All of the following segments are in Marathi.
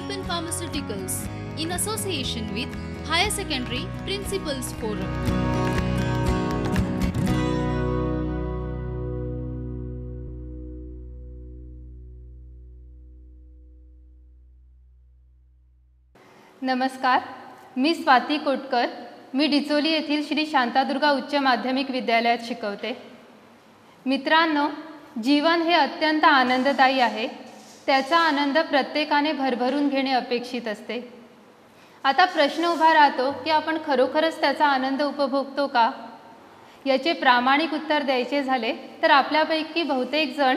Lupin Pharmaceuticals in association with Higher Secondary Principals Forum. नमस्कार, मी स्वाती कोटकर. मी डिचोली येथील श्री शांतादुर्गा उच्च माध्यमिक विद्यालयात शिकवते. मित्रांनो, जीवन हे अत्यंत आनंददायी आहे. त्याचा आनंद प्रत्येकाने भरभरून घेणे अपेक्षित असते. आता प्रश्न उभा राहतो की आपण खरोखरच त्याचा आनंद उपभोगतो का? याचे प्रामाणिक उत्तर द्यायचे झाले तर आपल्यापैकी बहुतेक जण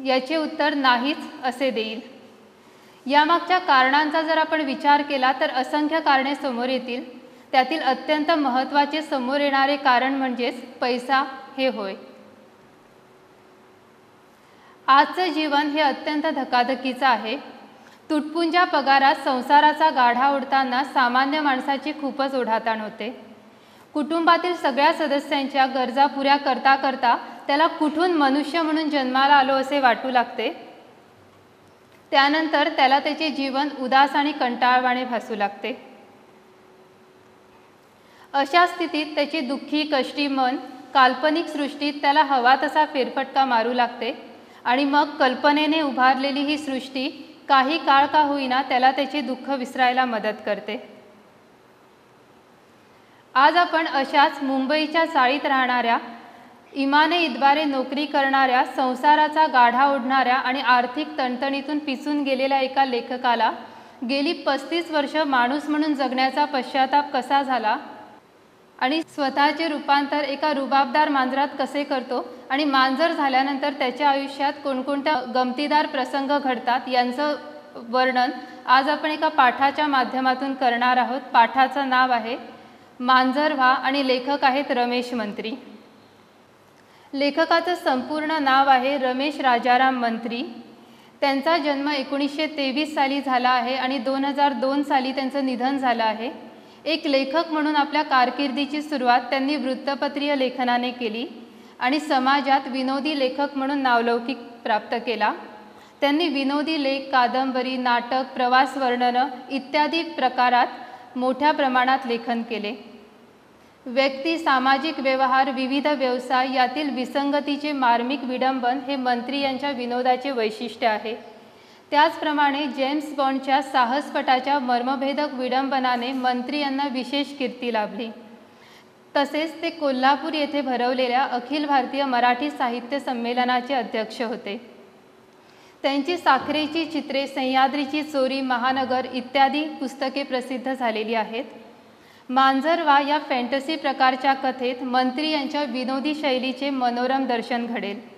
याचे उत्तर नाहीच असे देईल. यामागच्या कारणांचा जर आपण विचार केला तर असंख्य कारणे समोर येतील. त्यातील अत्यंत महत्त्वाचे समोर येणारे कारण म्हणजेच पैसा हे होय. आजचं जीवन हे अत्यंत धकाधकीचं आहे. तुटपुंज्या पगारात संसाराचा गाढा ओढताना सामान्य माणसाची खूपच ओढाताण होते. कुटुंबातील सगळ्या सदस्यांच्या गरजा पुऱ्या करता करता त्याला कुठून मनुष्य म्हणून जन्माला आलो असे वाटू लागते. त्यानंतर त्याला त्याचे जीवन उदास आणि कंटाळवाणे भासू लागते. अशा स्थितीत त्याची दुःखी कष्टी मन काल्पनिक सृष्टीत त्याला हवा तसा फेरफटका मारू लागते आणि मग कल्पनेने उभारलेली ही सृष्टी काही काळ का होईना त्याला त्याचे दुःख विसरायला मदत करते. आज आपण अशाच मुंबईच्या चाळीत राहणाऱ्या, इमाने इतबारे नोकरी करणाऱ्या, संसाराचा गाढा ओढणाऱ्या आणि आर्थिक तणतणीतून पिसून गेलेल्या एका लेखकाला गेली 35 वर्ष माणूस म्हणून जगण्याचा पश्चाताप कसा झाला आणि स्वतःचे रूपांतर एका रुबाबदार मांजरात कसे करतो आणि मांजर झाल्यानंतर त्याच्या आयुष्यात कोणकोणत्या गमतीदार प्रसंग घडतात यांचं वर्णन आज आपण एका पाठाच्या माध्यमातून करणार आहोत. पाठाचं नाव आहे मांजर व्हा आणि लेखक आहेत रमेश मंत्री. लेखकाचं संपूर्ण नाव आहे रमेश राजाराम मंत्री. त्यांचा जन्म 1923 साली झाला आहे आणि 2002 साली त्यांचं निधन झालं आहे. एक लेखक म्हणून आपल्या कारकिर्दीची सुरुवात त्यांनी वृत्तपत्रीय लेखनाने केली आणि समाजात विनोदी लेखक म्हणून नावलौकिक प्राप्त केला. त्यांनी विनोदी लेख, कादंबरी, नाटक, प्रवास वर्णनं इत्यादी प्रकारात मोठ्या प्रमाणात लेखन केले. व्यक्ती, सामाजिक व्यवहार, विविध व्यवसाय यातील विसंगतीचे मार्मिक विडंबन हे मंत्री यांच्या विनोदाचे वैशिष्ट्य आहे. त्याचप्रमाणे जेम्स बॉन्डच्या साहसपटाच्या मर्मभेदक विडंबनाने मंत्री यांना विशेष कीर्ती लाभली. तसेच ते कोल्हापूर येथे भरवलेल्या अखिल भारतीय मराठी साहित्य संमेलनाचे अध्यक्ष होते. त्यांची साखरेची चित्रे, सह्याद्रीची चोरी, महानगर इत्यादी पुस्तके प्रसिद्ध झालेली आहेत. मांजरवा या फॅन्टसी प्रकारच्या कथेत मंत्री यांच्या विनोदी शैलीचे मनोरम दर्शन घडेल.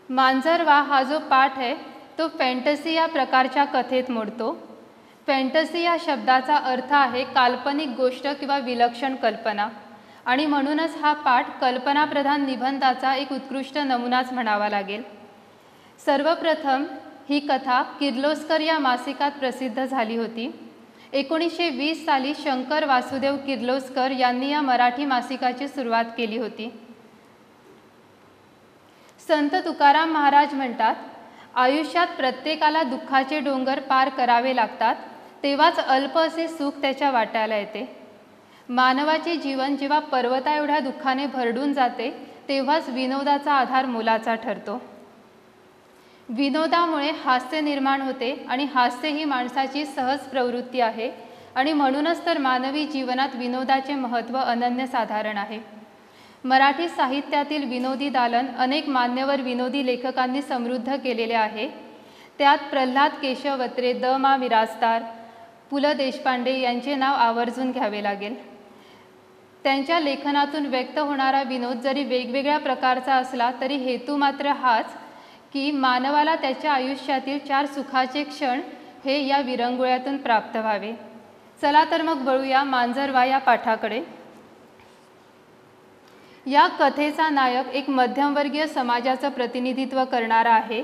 मांजरवा हा जो पाठ आहे तो फॅन्टसी या प्रकारच्या कथेत मोडतो. फॅन्टसी या शब्दाचा अर्थ आहे काल्पनिक गोष्ट किंवा विलक्षण कल्पना आणि म्हणूनच हा पाठ कल्पनाप्रधान निबंधाचा एक उत्कृष्ट नमुनाच म्हणावा लागेल. सर्वप्रथम ही कथा किर्लोस्कर या मासिकात प्रसिद्ध झाली होती. 1920 साली शंकर वासुदेव किर्लोस्कर यांनी या मराठी मासिकाची सुरुवात केली होती. संत तुकाराम महाराज म्हणतात, आयुष्यात प्रत्येकाला दुःखाचे डोंगर पार करावे लागतात, तेव्हाच अल्प असे सुख त्याच्या वाट्याला येते. मानवाचे जीवन जेव्हा पर्वता एवढ्या दुःखाने भरडून जाते तेव्हाच विनोदाचा आधार मोलाचा ठरतो. विनोदामुळे हास्य निर्माण होते आणि हास्य ही माणसाची सहज प्रवृत्ती आहे आणि म्हणूनच तर मानवी जीवनात विनोदाचे महत्त्व अनन्यसाधारण आहे. मराठी साहित्यातील विनोदी दालन अनेक मान्यवर विनोदी लेखकांनी समृद्ध केलेले आहे. त्यात प्रल्हाद केशव अत्रे, द. मा. मिरासदार, पु. ल. देशपांडे यांचे नाव आवर्जून घ्यावे लागेल. त्यांच्या लेखनातून व्यक्त होणारा विनोद जरी वेगवेगळ्या प्रकारचा असला तरी हेतू मात्र हाच की मानवाला त्याच्या आयुष्यातील 4 सुखाचे क्षण हे या विरंगुळ्यातून प्राप्त व्हावे. चला तर मग वळूया मांजरवा या पाठाकडे. या कथेचा नायक एक मध्यमवर्गीय समाजाचं प्रतिनिधित्व करणारा आहे.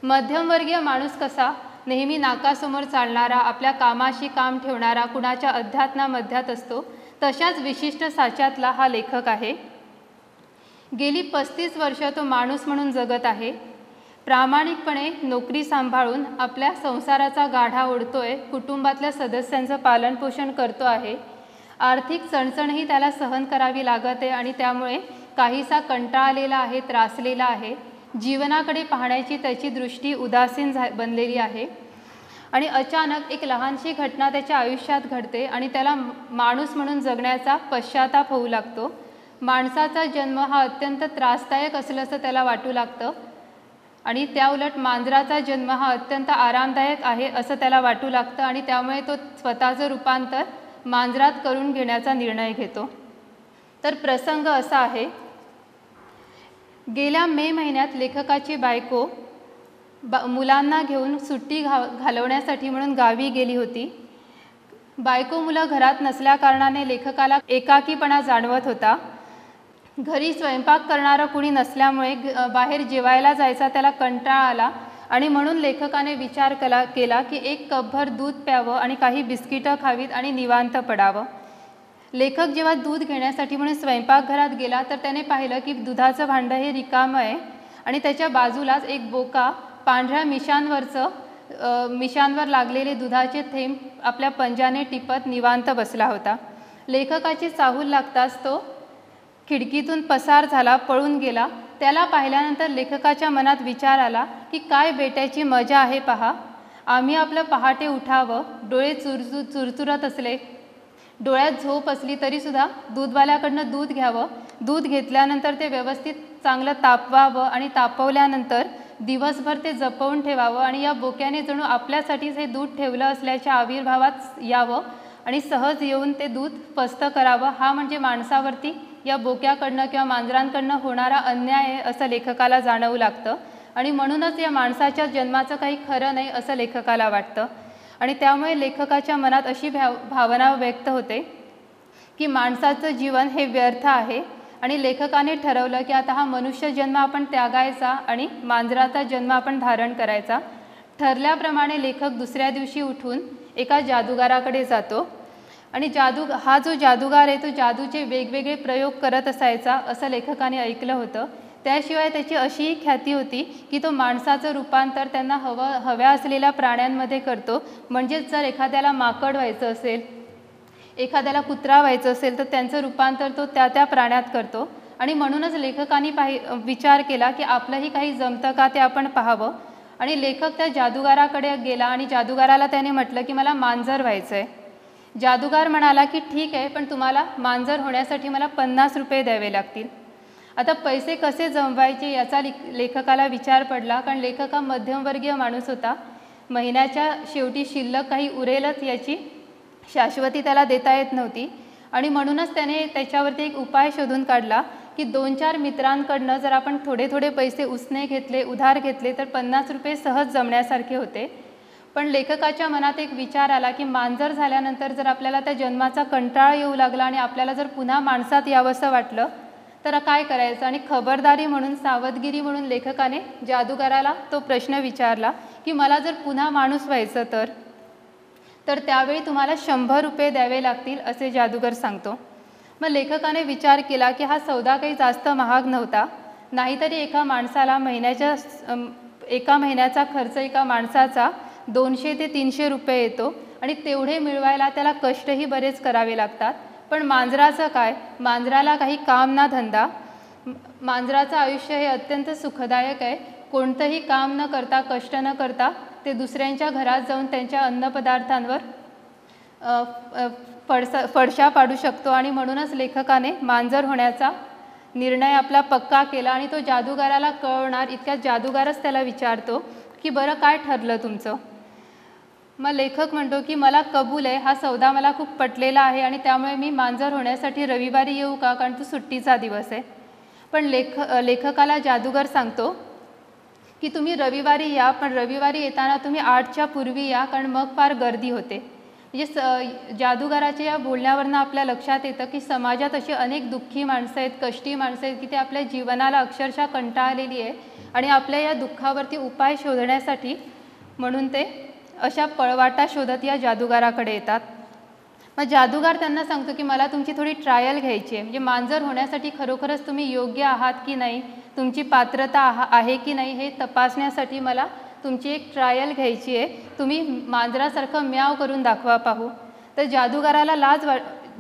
मध्यमवर्गीय माणूस कसा नेहमी नाकासमोर चालणारा, आपल्या कामाशी काम ठेवणारा, कुणाच्या अध्यात्मामध्यात असतो, तशाच विशिष्ट साच्यातला हा लेखक आहे. गेली 35 वर्ष तो माणूस म्हणून जगत आहे. प्रामाणिकपणे नोकरी सांभाळून आपल्या संसाराचा गाढा ओढतोय, कुटुंबातल्या सदस्यांचं पालनपोषण करतो आहे. आर्थिक चणचणही त्याला सहन करावी लागत आहे आणि त्यामुळे काहीसा कंटाळलेला आहे, त्रासलेला आहे. जीवनाकडे पाहण्याची त्याची दृष्टी उदासीन बनलेली आहे. आणि अचानक एक लहानशी घटना त्याच्या आयुष्यात घडते आणि त्याला माणूस म्हणून जगण्याचा पश्चाताप होऊ लागतो. माणसाचा जन्म हा अत्यंत त्रासदायक असल्याचं त्याला वाटू लागतं आणि त्याउलट मांजराचा जन्म हा अत्यंत आरामदायक आहे असं त्याला वाटू लागतं आणि त्यामुळे तो स्वतःचं रूपांतर मांजरात करून घेण्याचा निर्णय घेतो. तर प्रसंग असा आहे, गेल्या मे महिन्यात लेखकाची बायको मुलांना घेऊन सुट्टी घालवण्यासाठी म्हणून गावी गेली होती. बायको मुलं घरात नसल्याकारणाने लेखकाला एकाकीपणा जाणवत होता. घरी स्वयंपाक करणारं कुणी नसल्यामुळे बाहेर जेवायला जायचा त्याला कंटाळा आला आणि म्हणून लेखकाने विचार केला की एक कपभर दूध प्यावं आणि काही बिस्किटं खावीत आणि निवांत पडावं. लेखक जेव्हा दूध घेण्यासाठी म्हणून स्वयंपाकघरात गेला तर त्याने पाहिलं की दुधाचं भांडं हे रिकामं आहे आणि त्याच्या बाजूलाच एक बोका पांढऱ्या मिशांवर लागलेले दुधाचे थेंब आपल्या पंजाने टिपत निवांत बसला होता. लेखकाची चाहूल लागताच तो खिडकीतून पसार झाला, पळून गेला. त्याला पाहिल्यानंतर लेखकाच्या मनात विचार आला की काय बेट्याची मजा आहे पहा. आम्ही आपलं पहाटे उठावं, डोळे चुरचुरत असले, डोळ्यात झोप असली तरीसुद्धा दूधवाल्याकडनं दूध घ्यावं, दूध घेतल्यानंतर ते व्यवस्थित चांगलं तापवावं आणि तापवल्यानंतर दिवसभर ते जपवून ठेवावं आणि या बोक्याने जणू आपल्यासाठीच हे दूध ठेवलं असल्याच्या आविर्भावात यावं आणि सहज येऊन ते दूध पस्त करावं. हा म्हणजे माणसावरती या बोक्याकडनं किंवा मांजरांकडनं होणारा अन्याय आहे असं लेखकाला जाणवू लागतं आणि म्हणूनच या माणसाच्या जन्माचं काही खरं नाही असं लेखकाला वाटतं. आणि त्यामुळे लेखकाच्या मनात अशी भावना व्यक्त होते की माणसाचं जीवन हे व्यर्थ आहे आणि लेखकाने ठरवलं की आता हा मनुष्य जन्म आपण त्यागायचा आणि मांजराचा जन्म आपण धारण करायचा. ठरल्याप्रमाणे लेखक दुसऱ्या दिवशी उठून एका जादूगाराकडे जातो आणि हा जो जादूगार आहे तो जादूचे वेगवेगळे प्रयोग करत असायचा असं लेखकाने ऐकलं होतं. त्याशिवाय त्याची अशीही ख्याती होती की तो माणसाचं रूपांतर त्यांना हव्या असलेल्या प्राण्यांमध्ये करतो. म्हणजेच जर एखाद्याला माकड व्हायचं असेल, एखाद्याला कुत्रा व्हायचं असेल तर त्यांचं रूपांतर तो त्या प्राण्यात करतो. आणि म्हणूनच लेखकाने विचार केला की आपलंही काही जमतं का ते आपण पाहावं. आणि लेखक त्या जादूगाराकडे गेला आणि जादूगाराला त्याने म्हटलं की मला मांजर व्हायचं आहे. जादूगार म्हणाला की ठीक आहे, पण तुम्हाला मांजर होण्यासाठी मला 50 रुपये द्यावे लागतील. आता पैसे कसे जमवायचे याचा लेखकाला विचार पडला, कारण लेखक हा मध्यमवर्गीय माणूस होता. महिन्याच्या शेवटी शिल्लक काही उरेलच याची शाश्वती त्याला देता येत नव्हती आणि म्हणूनच त्याने त्याच्यावरती एक उपाय शोधून काढला की 2-4 मित्रांकडनं जर आपण थोडे पैसे उसने घेतले, उधार घेतले तर 50 रुपये सहज जमण्यासारखे होते. पण लेखकाच्या मनात एक विचार आला की मांजर झाल्यानंतर जर आपल्याला त्या जन्माचा कंटाळा येऊ लागला आणि आपल्याला जर पुन्हा माणसात यावंसं वाटलं तर काय करायचं. आणि खबरदारी म्हणून, सावधगिरी म्हणून लेखकाने जादूगाराला तो प्रश्न विचारला की मला जर पुन्हा माणूस व्हायचं तर त्यावेळी तुम्हाला 100 रुपये द्यावे लागतील असे जादूगर सांगतो. मग लेखकाने विचार केला की हा सौदा काही जास्त महाग नव्हता. नाहीतरी एका महिन्याचा खर्च एका माणसाचा 200 ते 300 रुपये येतो आणि तेवढे मिळवायला त्याला कष्टही बरेच करावे लागतात. पण मांजराचं काय, मांजराला काही काम ना धंदा. मांजराचं आयुष्य हे अत्यंत सुखदायक आहे. कोणतंही काम न करता, कष्ट न करता ते दुसऱ्यांच्या घरात जाऊन त्यांच्या अन्नपदार्थांवर फडशा पाडू शकतो. आणि म्हणूनच लेखकाने मांजर होण्याचा निर्णय आपला पक्का केला आणि तो जादूगाराला कळवणार इतक्यात जादूगारच त्याला विचारतो की बरं काय ठरलं तुमचं. मग लेखक म्हणतो की मला कबूल आहे, हा सौदा मला खूप पटलेला आहे आणि त्यामुळे मी मांजर होण्यासाठी रविवारी येऊ का, कारण तो सुट्टीचा दिवस आहे. पण लेखकाला जादूगर सांगतो की तुम्ही रविवारी या, पण रविवारी येताना तुम्ही 8च्या पूर्वी या, कारण मग फार गर्दी होते. म्हणजे जादूगाराच्या या बोलण्यावरनं आपल्या लक्षात येतं की समाजात अशी अनेक दुःखी माणसं आहेत, कष्टी माणसं आहेत की ते आपल्या जीवनाला अक्षरशः कंटाळलेली आहे आणि आपल्या या दुःखावरती उपाय शोधण्यासाठी म्हणून ते अशा पळवाटा शोधत या जादूगाराकडे येतात. मग जादूगार त्यांना सांगतो की मला तुमची थोडी ट्रायल घ्यायची आहे, म्हणजे मांजर होण्यासाठी खरोखरच तुम्ही योग्य आहात की नाही, तुमची पात्रता आहे की नाही हे तपासण्यासाठी मला तुमची एक ट्रायल घ्यायची आहे, तुम्ही मांजरासारखं म्याव करून दाखवा पाहू. तर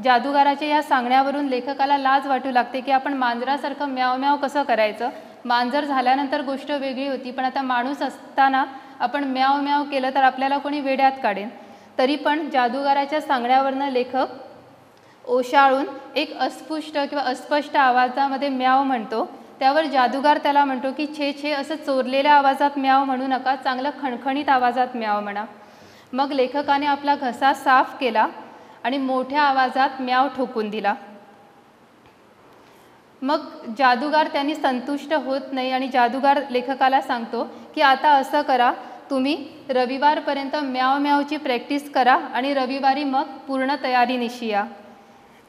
जादूगाराच्या या सांगण्यावरून लेखकाला लाज वाटू लागते की आपण मांजरासारखं म्याव म्याव कसं करायचं. मांजर झाल्यानंतर गोष्ट वेगळी होती, पण आता माणूस असताना आपण म्याव म्याव केलं तर आपल्याला कोणी वेड्यात काढेन. तरी पण जादूगाराच्या सांगण्यावरनं लेखक ओशाळून एक अस्पष्ट किंवा अस्पष्ट आवाजामध्ये म्याव म्हणतो. त्यावर जादूगार त्याला म्हणतो की छे छे असं चोरलेल्या आवाजात म्याव म्हणू नका, चांगलं खणखणीत आवाजात म्याव म्हणा. मग लेखकाने आपला घसा साफ केला आणि मोठ्या आवाजात म्याव ठोकून दिला. मग जादूगार त्यांनी संतुष्ट होत नाही आणि जादूगार लेखकाला सांगतो की आता असं करा, तुम्ही रविवारपर्यंत म्याव म्यावची प्रॅक्टिस करा आणि रविवारी मग पूर्ण तयारीनिशी या.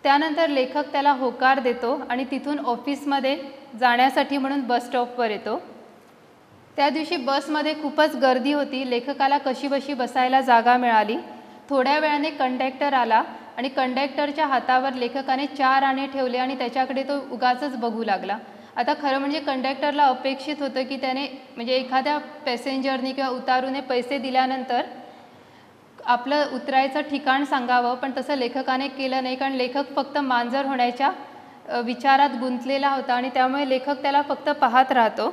त्यानंतर लेखक त्याला होकार देतो आणि तिथून ऑफिसमध्ये जाण्यासाठी म्हणून बस स्टॉपवर येतो. त्या दिवशी बसमध्ये खूपच गर्दी होती. लेखकाला कशीबशी बसायला जागा मिळाली. थोड्या वेळाने कंडक्टर आला आणि कंडक्टरच्या हातावर लेखकाने 4 आणे ठेवले आणि त्याच्याकडे तो उगाचच बघू लागला. आता खरं म्हणजे कंडक्टरला अपेक्षित होतं की त्याने म्हणजे एखाद्या पॅसेंजरनी किंवा उतारूने पैसे दिल्यानंतर आपलं उतरायचं ठिकाण सांगावं, पण तसं लेखकाने केलं नाही, कारण लेखक फक्त मांजर होण्याच्या विचारात गुंतलेला होता आणि त्यामुळे लेखक त्याला फक्त पाहत राहतो.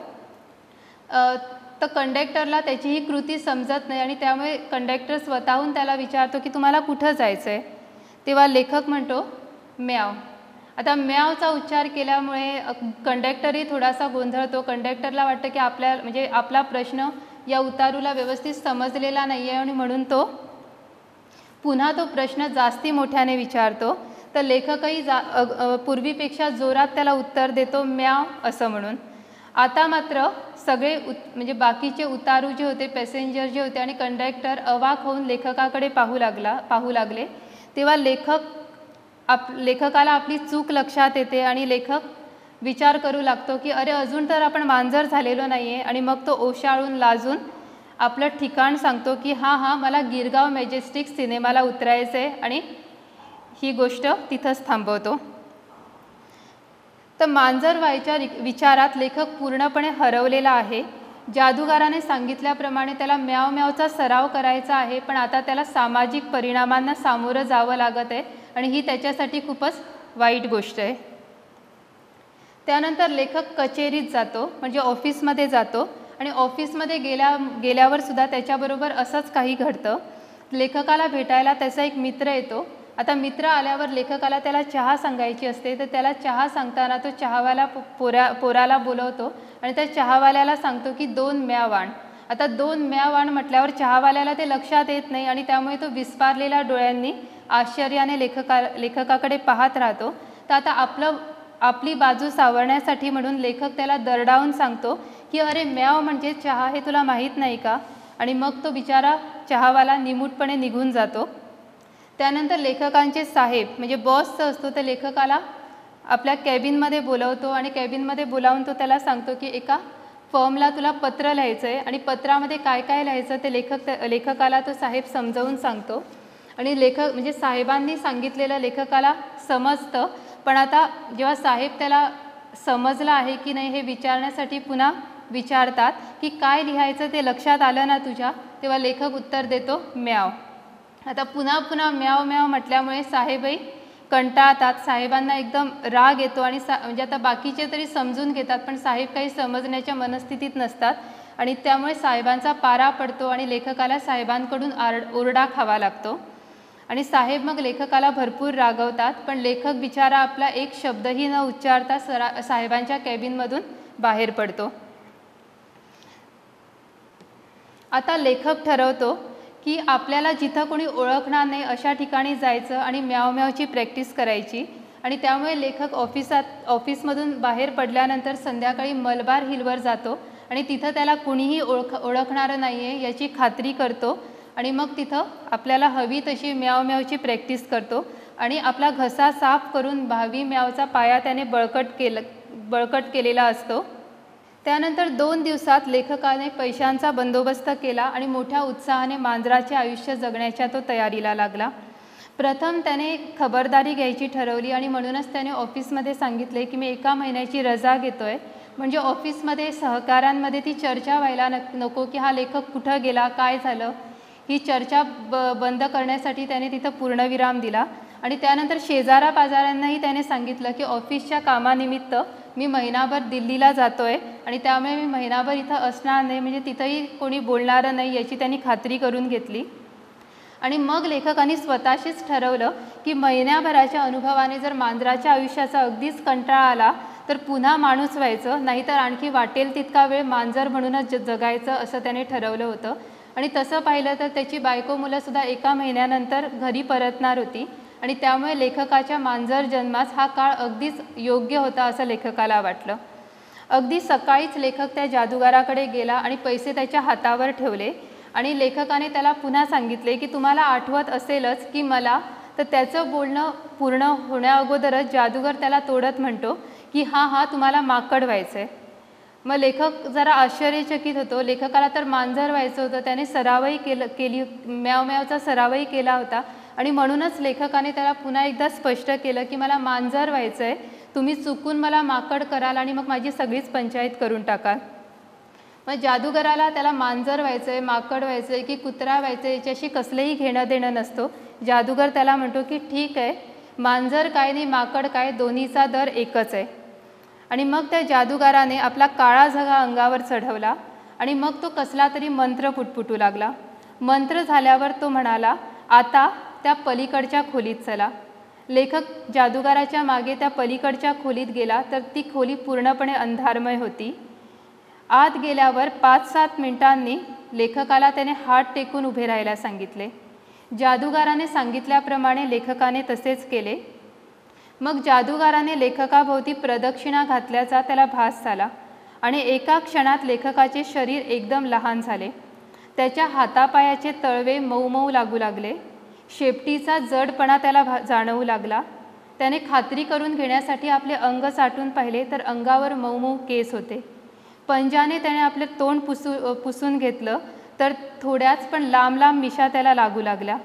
तर कंडक्टरला त्याची ही कृती समजत नाही आणि त्यामुळे कंडक्टर स्वतःहून त्याला विचारतो की तुम्हाला कुठं जायचं आहे. तेव्हा लेखक म्हणतो म्याव. आता म्यावचा उच्चार केल्यामुळे कंडक्टरही थोडासा गोंधळतो. कंडक्टरला वाटतं की आपला प्रश्न या उतारूला व्यवस्थित समजलेला नाही आहे आणि म्हणून तो पुन्हा तो प्रश्न जास्ती मोठ्याने विचारतो. तर लेखकही पूर्वीपेक्षा जोरात त्याला उत्तर देतो म्याव असं म्हणून. आता मात्र सगळे बाकीचे उतारू जे होते, पॅसेंजर जे होते आणि कंडक्टर अवाक होऊन लेखकाकडे पाहू लागले. तेव्हा लेखकाला आपली चूक लक्षात येते आणि लेखक विचार करू लागतो की अरे अजून तर आपण मांजर झालेलो नाही आहे. आणि मग तो ओशाळून लाजून आपलं ठिकाण सांगतो की हां मला गिरगाव मॅजेस्टिक सिनेमाला उतरायचं आहे आणि ही गोष्ट तिथंच थांबवतो. तर मांजर व्हायच्या विचारात लेखक पूर्णपणे हरवलेला आहे. जादूगाराने सांगितल्याप्रमाणे त्याला म्याव म्यावचा सराव करायचा आहे, पण आता त्याला सामाजिक परिणामांना सामोरं जावं लागत आहे आणि ही त्याच्यासाठी खूपच वाईट गोष्ट आहे. त्यानंतर लेखक कचेरीत जातो, म्हणजे ऑफिसमध्ये जातो आणि ऑफिसमध्ये गेल्यावर सुद्धा त्याच्याबरोबर असंच काही घडतं. लेखकाला भेटायला त्याचा एक मित्र येतो. आता मित्र आल्यावर लेखकाला त्याला चहा सांगायची असते, तर त्याला चहा सांगताना तो चहावाला पोराला बोलवतो आणि त्या चहावाल्याला सांगतो की 2 म्याव आण. आता 2 म्याव आण म्हटल्यावर चहावाल्याला ते लक्षात येत नाही आणि त्यामुळे तो विस्पारलेल्या डोळ्यांनी आश्चर्याने लेखकाकडे पाहत राहतो. तर आता आपली बाजू सावरण्यासाठी म्हणून लेखक त्याला दरडावून सांगतो की अरे म्याव म्हणजे चहा हे तुला माहीत नाही का. आणि मग तो बिचारा चहावाला निमूटपणे निघून जातो. त्यानंतर लेखकांचे साहेब म्हणजे बॉसचं असतो, तर लेखकाला आपल्या कॅबिनमध्ये बोलवतो आणि कॅबिनमध्ये बोलावून तो त्याला सांगतो की एका फर्मला तुला पत्र लिहायचं आहे आणि पत्रामध्ये काय काय लिहायचं ते लेखकाला तो साहेब समजावून सांगतो. आणि साहेबांनी सांगितलेलं लेखकाला समजतं, पण आता जेव्हा साहेब त्याला समजलं आहे की नाही हे विचारण्यासाठी पुन्हा विचारतात की काय लिहायचं ते लक्षात आलं ना तुझ्या. तेव्हा लेखक उत्तर देतो म्याव. आता पुन्हा पुन्हा म्याव म्याव म्हटल्यामुळे साहेबही कंटाळतात. साहेबांना एकदम राग येतो आणि आता बाकीचे तरी समजून घेतात, पण साहेब काही समजण्याच्या मनस्थितीत नसतात आणि त्यामुळे साहेबांचा पारा पडतो आणि लेखकाला साहेबांकडून ओरडा खावा लागतो. आणि साहेब मग लेखकाला भरपूर रागवतात, पण लेखक बिचारा आपला एक शब्दही न उच्चारता साहेबांच्या कॅबिनमधून बाहेर पडतो. आता लेखक ठरवतो की आपल्याला जिथं कोणी ओळखणार नाही अशा ठिकाणी जायचं आणि म्याव म्यावची प्रॅक्टिस करायची. आणि त्यामुळे लेखक ऑफिसमधून बाहेर पडल्यानंतर संध्याकाळी मलबार हिलवर जातो आणि तिथं त्याला कुणीही ओळखणारं नाही आहे याची खात्री करतो आणि मग तिथं आपल्याला हवी तशी म्याव म्यावची प्रॅक्टिस करतो आणि आपला घसा साफ करून भावी म्यावचा पाया त्याने बळकट केलेला असतो. त्यानंतर 2 दिवसात लेखकाने पैशांचा बंदोबस्त केला आणि मोठ्या उत्साहाने मांजराचे आयुष्य जगण्याच्या तो तयारीला लागला. प्रथम त्याने खबरदारी घ्यायची ठरवली आणि म्हणूनच त्याने ऑफिसमध्ये सांगितले की मी 1 महिन्याची रजा घेतोय. म्हणजे ऑफिसमध्ये सहकाऱ्यांमध्ये ती चर्चा व्हायला नको की हा लेखक कुठं गेला, काय झालं. ही चर्चा बंद करण्यासाठी त्याने तिथं पूर्णविराम दिला. आणि त्यानंतर शेजाऱ्यापाजाऱ्यांनाही त्याने सांगितलं की ऑफिसच्या कामानिमित्त मी महिनाभर दिल्लीला जातो आहे आणि त्यामुळे मी महिनाभर इथं असणार नाही, म्हणजे तिथंही कोणी बोलणारं नाही याची त्यांनी खात्री करून घेतली. आणि मग लेखकाने स्वतःशीच ठरवलं की महिन्याभराच्या अनुभवाने जर मांजराच्या आयुष्याचा अगदीच कंटाळा आला तर पुन्हा माणूस व्हायचं, नाहीतर आणखी वाटेल तितका वेळ मांजर म्हणूनच जगायचं असं त्याने ठरवलं होतं. आणि तसं पाहिलं तर त्याची बायको मुलंसुद्धा 1 महिन्यानंतर घरी परतणार होती आणि त्यामुळे लेखकाच्या मांजर जन्मास हा काळ अगदीच योग्य होता असं लेखकाला वाटलं. अगदी सकाळीच लेखक त्या जादूगाराकडे गेला आणि पैसे त्याच्या हातावर ठेवले आणि लेखकाने त्याला पुन्हा सांगितले की तुम्हाला आठवत असेलच की मला, तर त्याचं बोलणं पूर्ण होण्याअगोदरच जादूगर त्याला तोडत म्हणतो की हा तुम्हाला माकड व्हायचं आहे. मग लेखक जरा आश्चर्यचकित होतो. लेखकाला तर मांजर व्हायचं होतं, त्याने सरावही केली म्याव म्यावचा सरावही केला होता आणि म्हणूनच लेखकाने त्याला पुन्हा एकदा स्पष्ट केलं की मला मांजर व्हायचं आहे, तुम्ही चुकून मला माकड कराल आणि मग माझी सगळीच पंचायत करून टाकाल. मग जादूगराला त्याला मांजर व्हायचं आहे, माकड व्हायचं आहे की कुत्रा व्हायचं आहे याच्याशी कसलेही घेणं देणं नसतो. जादूगर त्याला म्हणतो की ठीक आहे, मांजर काय नाही माकड काय, दोन्हीचा दर एकच आहे. आणि मग त्या जादूगाराने आपला काळा झगा अंगावर चढवला आणि मग तो कसला तरी मंत्र पुटपुटू लागला. मंत्र झाल्यावर तो म्हणाला, आता त्या पलीकडच्या खोलीत चला. लेखक जादूगाराच्या मागे त्या पलीकडच्या खोलीत गेला तर ती खोली पूर्णपणे अंधारमय होती. आत गेल्यावर 5-7 मिनिटांनी लेखकाला त्याने हात टेकून उभे राहायला सांगितले. जादूगाराने सांगितल्याप्रमाणे लेखकाने तसेच केले. मग जादूगाराने लेखकाभोवती प्रदक्षिणा घातल्याचा त्याला भास झाला आणि एका क्षणात लेखकाचे शरीर एकदम लहान झाले. त्याच्या हातापायाचे तळवे मऊ मऊ लागू लागले. शेपटीचा जडपणा त्याला जाणवू लागला. त्याने खात्री करून घेण्यासाठी आपले अंग साठून पाहिले तर अंगावर मऊ मऊ केस होते. पंजाने त्याने आपले तोंड पुसून घेतलं तर थोड्याच पण लांब लांब मिशा त्याला लागू लागल्या.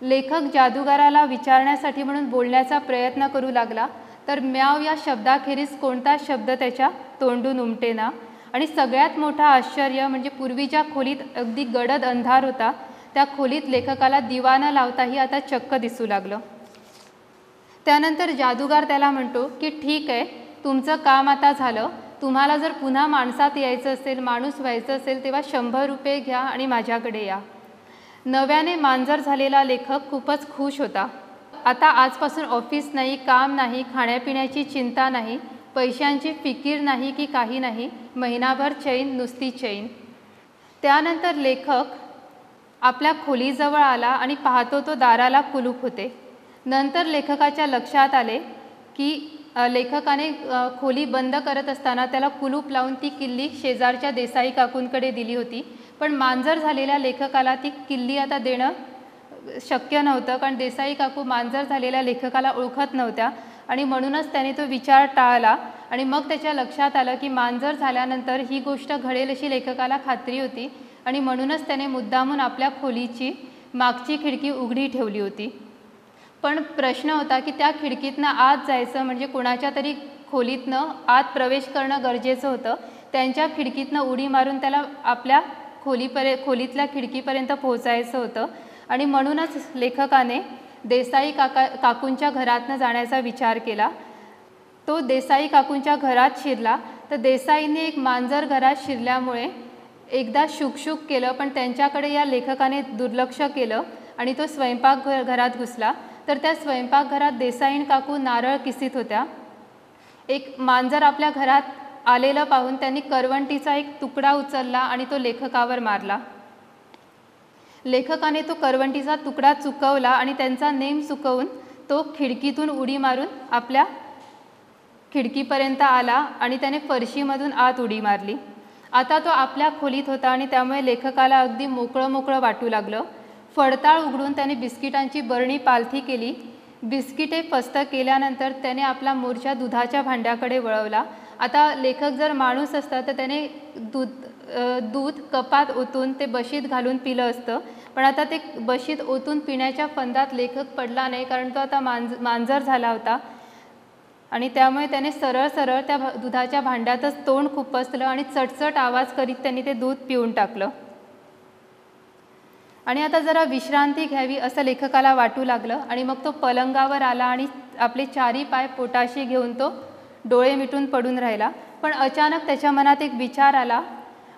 लेखक जादूगाराला विचारण्यासाठी म्हणून बोलण्याचा प्रयत्न करू लागला तर म्याव या शब्दाखेरीज कोणताच शब्द त्याच्या तोंडून उमटेना. आणि सगळ्यात मोठा आश्चर्य म्हणजे पूर्वी ज्या खोलीत अगदी गडद अंधार होता त्या खोलीत लेखकाला दिवा न लावताही आता चक्क दिसू लागलं. त्यानंतर जादूगार त्याला म्हणतो की ठीक आहे, तुमचं काम आता झालं, तुम्हाला जर पुन्हा माणसात यायचं असेल, माणूस व्हायचं असेल तेव्हा 100 रुपये घ्या आणि माझ्याकडे या. नव्याने मांजर झालेला लेखक खूपच खुश होता. आता आजपासून ऑफिस नाही, काम नाही, खाण्यापिण्याची चिंता नाही, पैशांची फिकीर नाही की काही नाही, महिनाभर चैन, नुसती चैन. त्यानंतर लेखक आपल्या खोलीजवळ आला आणि पाहतो तो दाराला कुलूप होते. नंतर लेखकाच्या लक्षात आले की लेखकाने खोली बंद करत असताना त्याला कुलूप लावून ती किल्ली शेजारच्या देसाई काकूंकडे दिली होती. पण मांजर झालेल्या लेखकाला ती किल्ली आता देणं शक्य नव्हतं, कारण देसाई काकू मांजर झालेल्या लेखकाला ओळखत नव्हत्या आणि म्हणूनच त्याने तो विचार टाळला. आणि मग त्याच्या लक्षात आलं की मांजर झाल्यानंतर ही गोष्ट घडेल अशी लेखकाला खात्री होती आणि म्हणूनच त्याने मुद्दामून आपल्या खोलीची मागची खिडकी उघडी ठेवली होती. पण प्रश्न होता की त्या खिडकीतनं आत जायचं म्हणजे कोणाच्या तरी खोलीतनं आत प्रवेश करणं गरजेचं होतं. त्यांच्या खिडकीतनं उडी मारून त्याला आपल्या खोलीतल्या खिडकीपर्यंत पोहोचायचं होतं आणि म्हणूनच लेखकाने देसाई काकूंच्या घरातनं जाण्याचा विचार केला. तो देसाई काकूंच्या घरात शिरला तर देसाईने एक मांजर घरात शिरल्यामुळे एकदा शुकशुक केलं, पण त्यांच्याकडे या लेखकाने दुर्लक्ष केलं आणि तो स्वयंपाकघरात घुसला. तर त्या स्वयंपाकघरात देसाईन काकू नारळ किसीत होत्या. एक मांजर आपल्या घरात आलेलं पाहून त्यांनी करवंटीचा एक तुकडा उचलला आणि तो लेखकावर मारला. लेखकाने तो करवंटीचा तुकडा चुकवला आणि त्यांचा नेम चुकवून तो खिडकीतून उडी मारून आपल्या खिडकीपर्यंत आला आणि त्याने फरशीमधून आत उडी मारली. आता तो आपल्या खोलीत होता आणि त्यामुळे लेखकाला अगदी मोकळं मोकळं वाटू लागलं. फडताळ उघडून त्याने बिस्किटांची बरणी पालथी केली. बिस्किटे फस्त केल्यानंतर त्याने आपला मोर्चा दुधाच्या भांड्याकडे वळवला. आता लेखक जर माणूस असता तर त्याने दूध कपात ओतून ते बशीत घालून पिलं असतं, पण आता ते बशीत ओतून पिण्याच्या फंदात लेखक पडला नाही, कारण तो आता मांजर झाला होता. आणि त्यामुळे त्याने सरळ सरळ त्या दुधाच्या भांड्यातच तोंड खुपसलं आणि चटचट आवाज करीत त्यांनी ते दूध पिऊन टाकलं. आणि आता जरा विश्रांती घ्यावी असं लेखकाला वाटू लागलं आणि मग तो पलंगावर आला आणि आपले चारी पाय पोटाशी घेऊन तो डोळे मिटून पडून राहिला. पण अचानक त्याच्या मनात एक विचार आला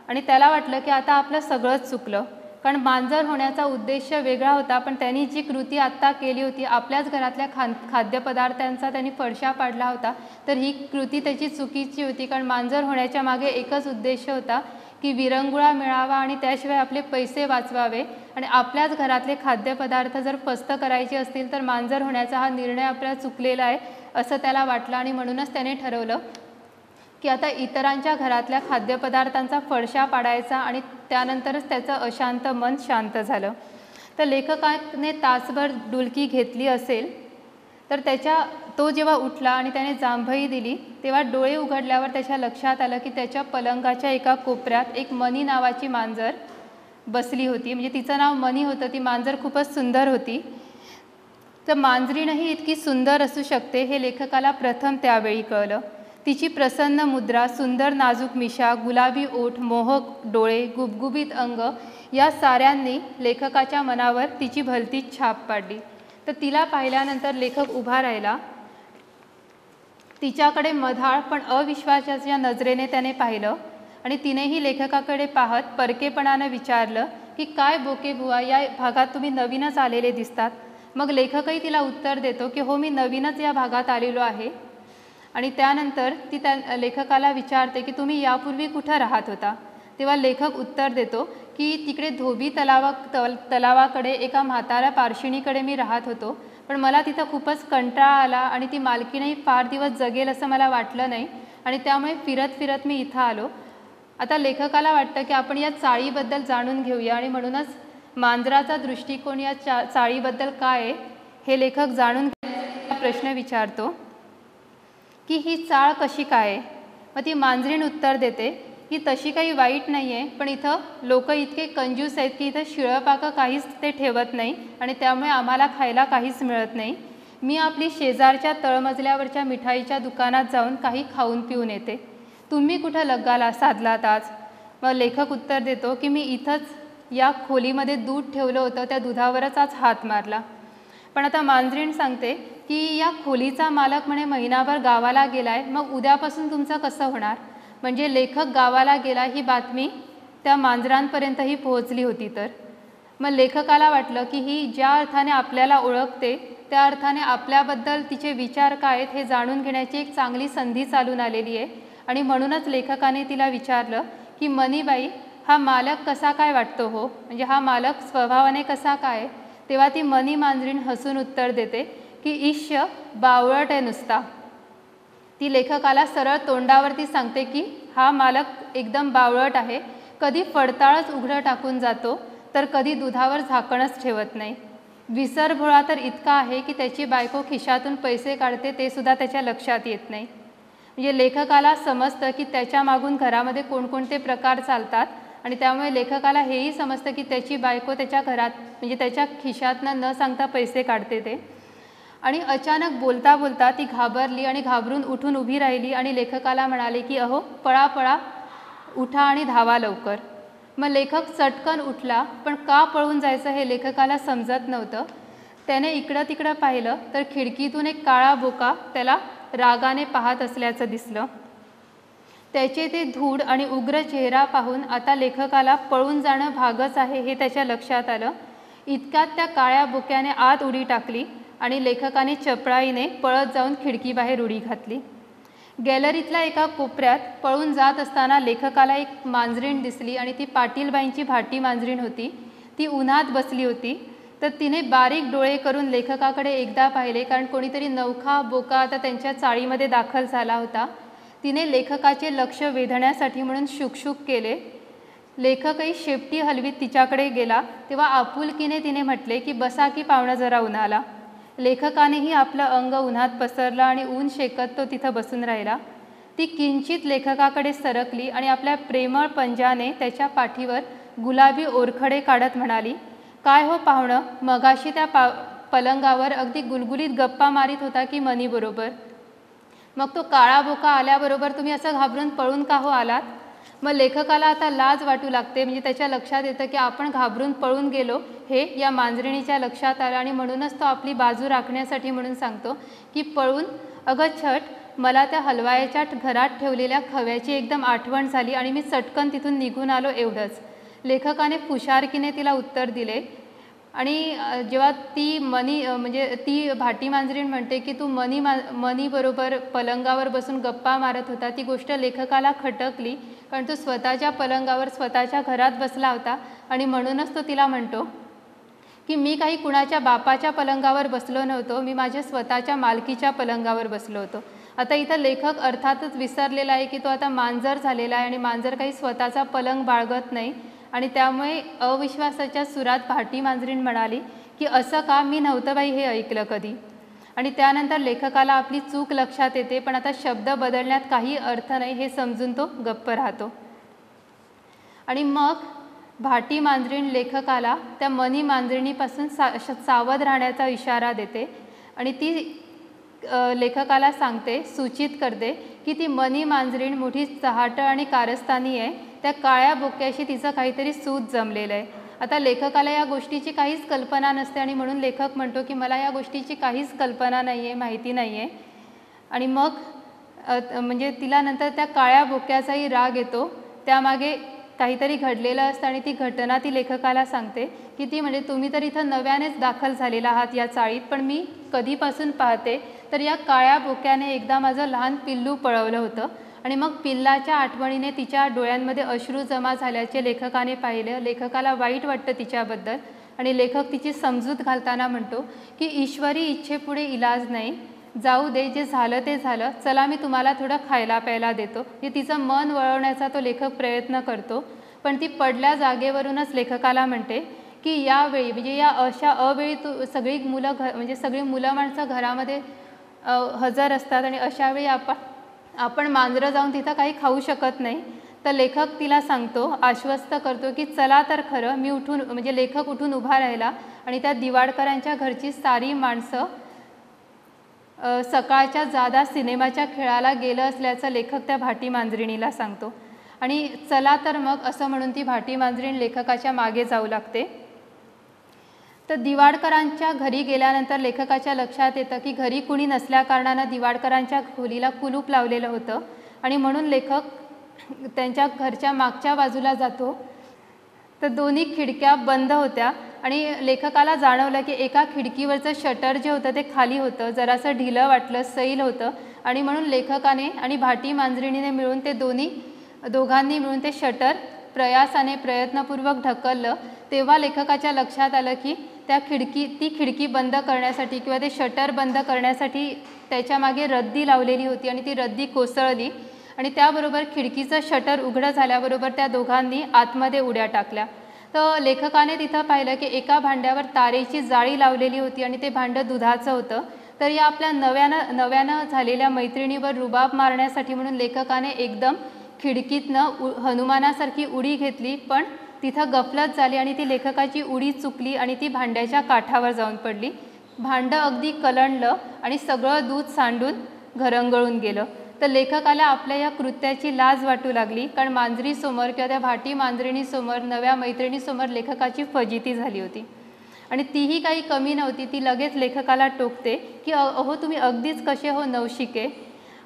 आणि त्याला वाटलं की आता आपलं सगळंच चुकलं. कारण मांजर होण्याचा उद्देश वेगळा होता, पण त्यांनी जी कृती आत्ता केली होती, आपल्याच घरातल्या खाद्यपदार्थांचा त्यांनी फडशा पाडला होता, तर ही कृती त्याची चुकीची होती. कारण मांजर होण्याच्या मागे एकच उद्देश होता की विरंगुळा मिळावा आणि त्याशिवाय आपले पैसे वाचवावे. आणि आपल्याच घरातले खाद्यपदार्थ जर फस्त करायचे असतील तर मांजर होण्याचा हा निर्णय आपल्याला चुकलेला आहे असं त्याला वाटलं. आणि म्हणूनच त्याने ठरवलं की आता इतरांच्या घरातल्या खाद्यपदार्थांचा फडशा पाडायचा आणि त्यानंतरच त्याचं अशांत मन शांत झालं. तर लेखकाने तासभर डुलकी घेतली असेल तर तो जेव्हा उठला आणि त्याने जांभई दिली तेव्हा डोळे उघडल्यावर त्याच्या लक्षात आलं की त्याच्या पलंगाच्या एका कोपऱ्यात एक मनी नावाची मांजर बसली होती. म्हणजे तिचं नाव मनी होतं. ती मांजर खूपच सुंदर होती. तर मांजरीनंही इतकी सुंदर असू शकते हे लेखकाला प्रथम त्यावेळी कळलं. तिची प्रसन्न मुद्रा, सुंदर नाजूक मिशा, गुलाबी ओठ, मोहक डोळे, गुबगुबीत अंग या साऱ्यांनी लेखकाच्या मनावर तिची भलतीच छाप पाडली. तर तिला पाहिल्यानंतर लेखक उभा राहिला. तिच्याकडे मधाळ पण अविश्वासाच्या नजरेने त्याने पाहिलं आणि तिनेही लेखकाकडे पाहत परकेपणानं विचारलं की काय बोके बुवा, या भागात तुम्ही नवीनच आलेले दिसतात. मग लेखकही तिला उत्तर देतो की हो, मी नवीनच या भागात आलेलो आहे. आणि त्यानंतर ती त्या लेखकाला विचारते की तुम्ही यापूर्वी कुठं राहत होता. तेव्हा लेखक उत्तर देतो की तिकडे धोबी तलावाकडे एका म्हाताऱ्या पारशिणीकडे मी राहत होतो, पण मला तिथं खूपच कंटाळा आला आणि ती मालकीनंही फार दिवस जगेल असं मला वाटलं नाही आणि त्यामुळे फिरत फिरत मी इथं आलो. आता लेखकाला वाटतं की आपण या चाळीबद्दल जाणून घेऊया आणि म्हणूनच मांजराचा दृष्टिकोन या चाळीबद्दल काय आहे हे लेखक जाणून प्रश्न विचारतो की ही चाळ कशी काय आहे. मग ती मांजरीण उत्तर देते की तशी काही वाईट नाही आहे, पण इथं लोक इतके कंजूस आहेत की इथं शिळंपाकं काहीच ते ठेवत नाही आणि त्यामुळे आम्हाला खायला काहीच मिळत नाही. मी आपली शेजारच्या तळमजल्यावरच्या मिठाईच्या दुकानात जाऊन काही खाऊन पिऊन येते. तुम्ही कुठं लग्गाला साधलात आज. मग लेखक उत्तर देतो की मी इथंच या खोलीमध्ये दूध ठेवलं होतं, त्या दुधावरच आज हात मारला. पण आता मांजरीण सांगते की या खोलीचा मालक म्हणे महिनाभर गावाला गेलाय, मग उद्यापासून तुमचं कसं होणार. म्हणजे लेखक गावाला गेला ही बातमी त्या मांजरांपर्यंतही पोहोचली होती. तर मग लेखकाला वाटलं की ही ज्या अर्थाने आपल्याला ओळखते त्या अर्थाने आपल्याबद्दल तिचे विचार काय आहेत हे जाणून घेण्याची एक चांगली संधी चालून आलेली आहे. आणि म्हणूनच लेखकाने तिला विचारलं की मनीबाई, हा मालक कसा काय वाटतो हो, म्हणजे हा मालक स्वभावाने कसा काय. तेव्हा ती मनी मांजरीण हसून उत्तर देते की ईश्य बावळट आहे नुसता. ती लेखकाला सरळ तोंडावरती सांगते की हा मालक एकदम बावळट आहे. कधी फडताळच उघडं टाकून जातो तर कधी दुधावर झाकणच ठेवत नाही. विसरभोळा तर इतका आहे की त्याची बायको खिशातून पैसे काढते ते सुद्धा त्याच्या लक्षात येत नाही. म्हणजे लेखकाला समजतं की त्याच्या मागून घरामध्ये कोणकोणते प्रकार चालतात आणि त्यामुळे लेखकाला हेही समजतं की त्याची बायको त्याच्या घरात म्हणजे त्याच्या खिशातनं न सांगता पैसे काढते ते. आणि अचानक बोलता बोलता ती घाबरली आणि घाबरून उठून उभी राहिली आणि लेखकाला म्हणाले की अहो पळा पळा, उठा आणि धावा लवकर. मग लेखक चटकन उठला, पण का पळून जायचं हे लेखकाला समजत नव्हतं. त्याने इकडं तिकडं पाहिलं तर खिडकीतून एक काळा बोका त्याला रागाने पाहत असल्याचं दिसलं. त्याचे ते धूड आणि उग्र चेहरा पाहून आता लेखकाला पळून जाणं भागच आहे हे त्याच्या लक्षात आलं. इतक्यात त्या काळ्या बोक्याने आत उडी टाकली आणि लेखकाने चपळाईने पळत जाऊन खिडकीबाहेर उडी घातली. गॅलरीतल्या एका कोपऱ्यात पळून जात असताना लेखकाला एक मांजरीण दिसली आणि ती पाटीलबाईंची भाटी मांजरीण होती. ती उन्हात बसली होती. तर तिने बारीक डोळे करून लेखकाकडे एकदा पाहिले, कारण कोणीतरी नवखा बोका आता त्यांच्या चाळीमध्ये दाखल झाला होता. तिने लेखकाचे लक्ष वेधण्यासाठी म्हणून शुकशुक केले. लेखकही शेपटी हलवीत तिच्याकडे गेला तेव्हा आपुलकीने तिने म्हटले की बसा की पाहुणा जरा उन्हाला. लेखकानेही आपलं अंग उन्हात पसरलं आणि ऊन शेकत तो तिथं बसून राहिला. ती किंचित लेखकाकडे सरकली आणि आपल्या प्रेमळ पंजाने त्याच्या पाठीवर गुलाबी ओरखडे काढत म्हणाली, काय हो पाहुणं, मगाशी त्या पलंगावर अगदी गुलगुलीत गप्पा मारीत होता की मनीबरोबर. मग तो काळा बोका आल्याबरोबर तुम्ही असं घाबरून पळून का हो आलात? मग लेखकाला आता लाज वाटू लागते, म्हणजे त्याच्या लक्षात येतं की आपण घाबरून पळून गेलो हे या मांजरिणीच्या लक्षात आलं आणि म्हणूनच तो आपली बाजू राखण्यासाठी म्हणून सांगतो की पळून अगं छट, मला त्या हलवायाच्या घरात ठेवलेल्या खव्याची एकदम आठवण झाली आणि मी चटकन तिथून निघून आलो, एवढंच. लेखकाने फुशारकीने तिला उत्तर दिले. आणि जेव्हा ती म्हणजे ती भाटी मांजरीण म्हणते की तू मनीबरोबर पलंगावर बसून गप्पा मारत होता, ती गोष्ट लेखकाला खटकली, कारण तो स्वतःच्या पलंगावर स्वतःच्या घरात बसला होता आणि म्हणूनच तो तिला म्हणतो की मी काही कुणाच्या बापाच्या पलंगावर बसलो नव्हतो, मी माझ्या स्वतःच्या मालकीच्या पलंगावर बसलो होतो. आता इथं लेखक अर्थातच विसरलेला आहे की तो आता मांजर झालेला आहे आणि मांजर काही स्वतःचा पलंग बाळगत नाही आणि त्यामुळे अविश्वासाच्या सुरात भाटी मांजरीण म्हणाली की असं का, मी नव्हतं बाई हे ऐकलं कधी. आणि त्यानंतर लेखकाला आपली चूक लक्षात येते, पण आता शब्द बदलण्यात काही अर्थ नाही हे समजून तो गप्प राहतो. आणि मग भाटी मांजरीण लेखकाला त्या मनी मांजरिणीपासून सावध राहण्याचा इशारा देते आणि ती लेखकाला सांगते, सूचित करते की ती मनी मांजरीण मोठी चहाटं आणि कारस्थानी आहे, त्या काळ्या बोक्याशी तिचं काहीतरी सूत जमलेलं आहे. आता लेखकाला या गोष्टीची काहीच कल्पना नसते आणि म्हणून लेखक म्हणतो की मला या गोष्टीची काहीच कल्पना नाही आहे, माहिती नाही आहे. आणि मग म्हणजे तिला नंतर त्या काळ्या बोक्याचाही राग येतो, त्यामागे काहीतरी घडलेलं असतं आणि ती घटना ती लेखकाला सांगते की ती म्हणजे तुम्ही तर इथं नव्यानेच दाखल झालेला आहात या चाळीत, पण मी कधीपासून पाहते तर या काळ्या बोक्याने एकदा माझं लहान पिल्लू पळवलं होतं आणि मग पिल्लाच्या आठवणीने तिच्या डोळ्यांमध्ये अश्रू जमा झाल्याचे लेखकाने पाहिलं. लेखकाला वाईट वाटतं तिच्याबद्दल आणि लेखक तिची समजूत घालताना म्हणतो की ईश्वरी इच्छेपुढे इलाज नाही, जाऊ दे, जे झालं ते झालं, चला मी तुम्हाला थोडं खायला प्यायला देतो. हे तिचं मन वळवण्याचा तो लेखक प्रयत्न करतो, पण ती पडल्या जागेवरूनच लेखकाला म्हणते की यावेळी म्हणजे या अशा अवेळी सगळी मुलं माणसं घरामध्ये हजर असतात आणि अशावेळी आपण मांजरं जाऊन तिथं काही खाऊ शकत नाही. तर लेखक तिला सांगतो, आश्वस्त करतो की चला तर खरं. लेखक उठून उभा राहिला आणि त्या दिवाडकरांच्या घरची सारी माणसं सकाळच्या जादा सिनेमाच्या खेळाला गेलं असल्याचं लेखक त्या भाटी मांजरिणीला सांगतो आणि चला तर मग असं म्हणून ती भाटी मांजरीण लेखकाच्या मागे जाऊ लागते. तर दिवाडकरांच्या घरी गेल्यानंतर लेखकाच्या लक्षात येतं की घरी कुणी नसल्याकारणानं दिवाडकरांच्या खोलीला कुलूप लावलेलं होतं आणि म्हणून लेखक त्यांच्या घरच्या मागच्या बाजूला जातो. तर दोन्ही खिडक्या बंद होत्या आणि लेखकाला जाणवलं की एका खिडकीवरचं शटर जे होतं ते खाली होतं, जरासं ढिलं वाटलं, सैल होतं आणि म्हणून लेखकाने आणि भाटी मांजरिणीने मिळून दोघांनी मिळून ते शटर प्रयत्नपूर्वक ढकललं. तेव्हा लेखकाच्या लक्षात आलं की ती खिडकी बंद करण्यासाठी किंवा ते शटर बंद करण्यासाठी त्याच्या मागे रद्दी लावलेली होती आणि ती रद्दी कोसळली आणि त्याबरोबर खिडकीचं शटर उघडं झाल्याबरोबर त्या दोघांनी आतमध्ये उड्या टाकल्या. तर लेखकाने तिथं पाहिलं की एका भांड्यावर तारेची जाळी लावलेली होती आणि ते भांडं दुधाचं होतं. तर या आपल्या नव्यानं झालेल्या मैत्रिणीवर रुबाब मारण्यासाठी म्हणून लेखकाने एकदम खिडकीतनं हनुमानासारखी उडी घेतली, पण तिथं गफलत झाली आणि ती लेखकाची उडी चुकली आणि ती भांड्याच्या काठावर जाऊन पडली. भांडं अगदी कलंडलं आणि सगळं दूध सांडून घरंगळून गेलं. तर लेखकाला आपल्या या कृत्याची लाज वाटू लागली, कारण मांजरीसमोर किंवा त्या भाटी मांजरिणीसमोर नव्या मैत्रिणीसमोर लेखकाची फजिती झाली होती आणि तीही काही कमी नव्हती. ती लगेच लेखकाला टोकते की अहो तुम्ही अगदीच कसे हो नवशिके,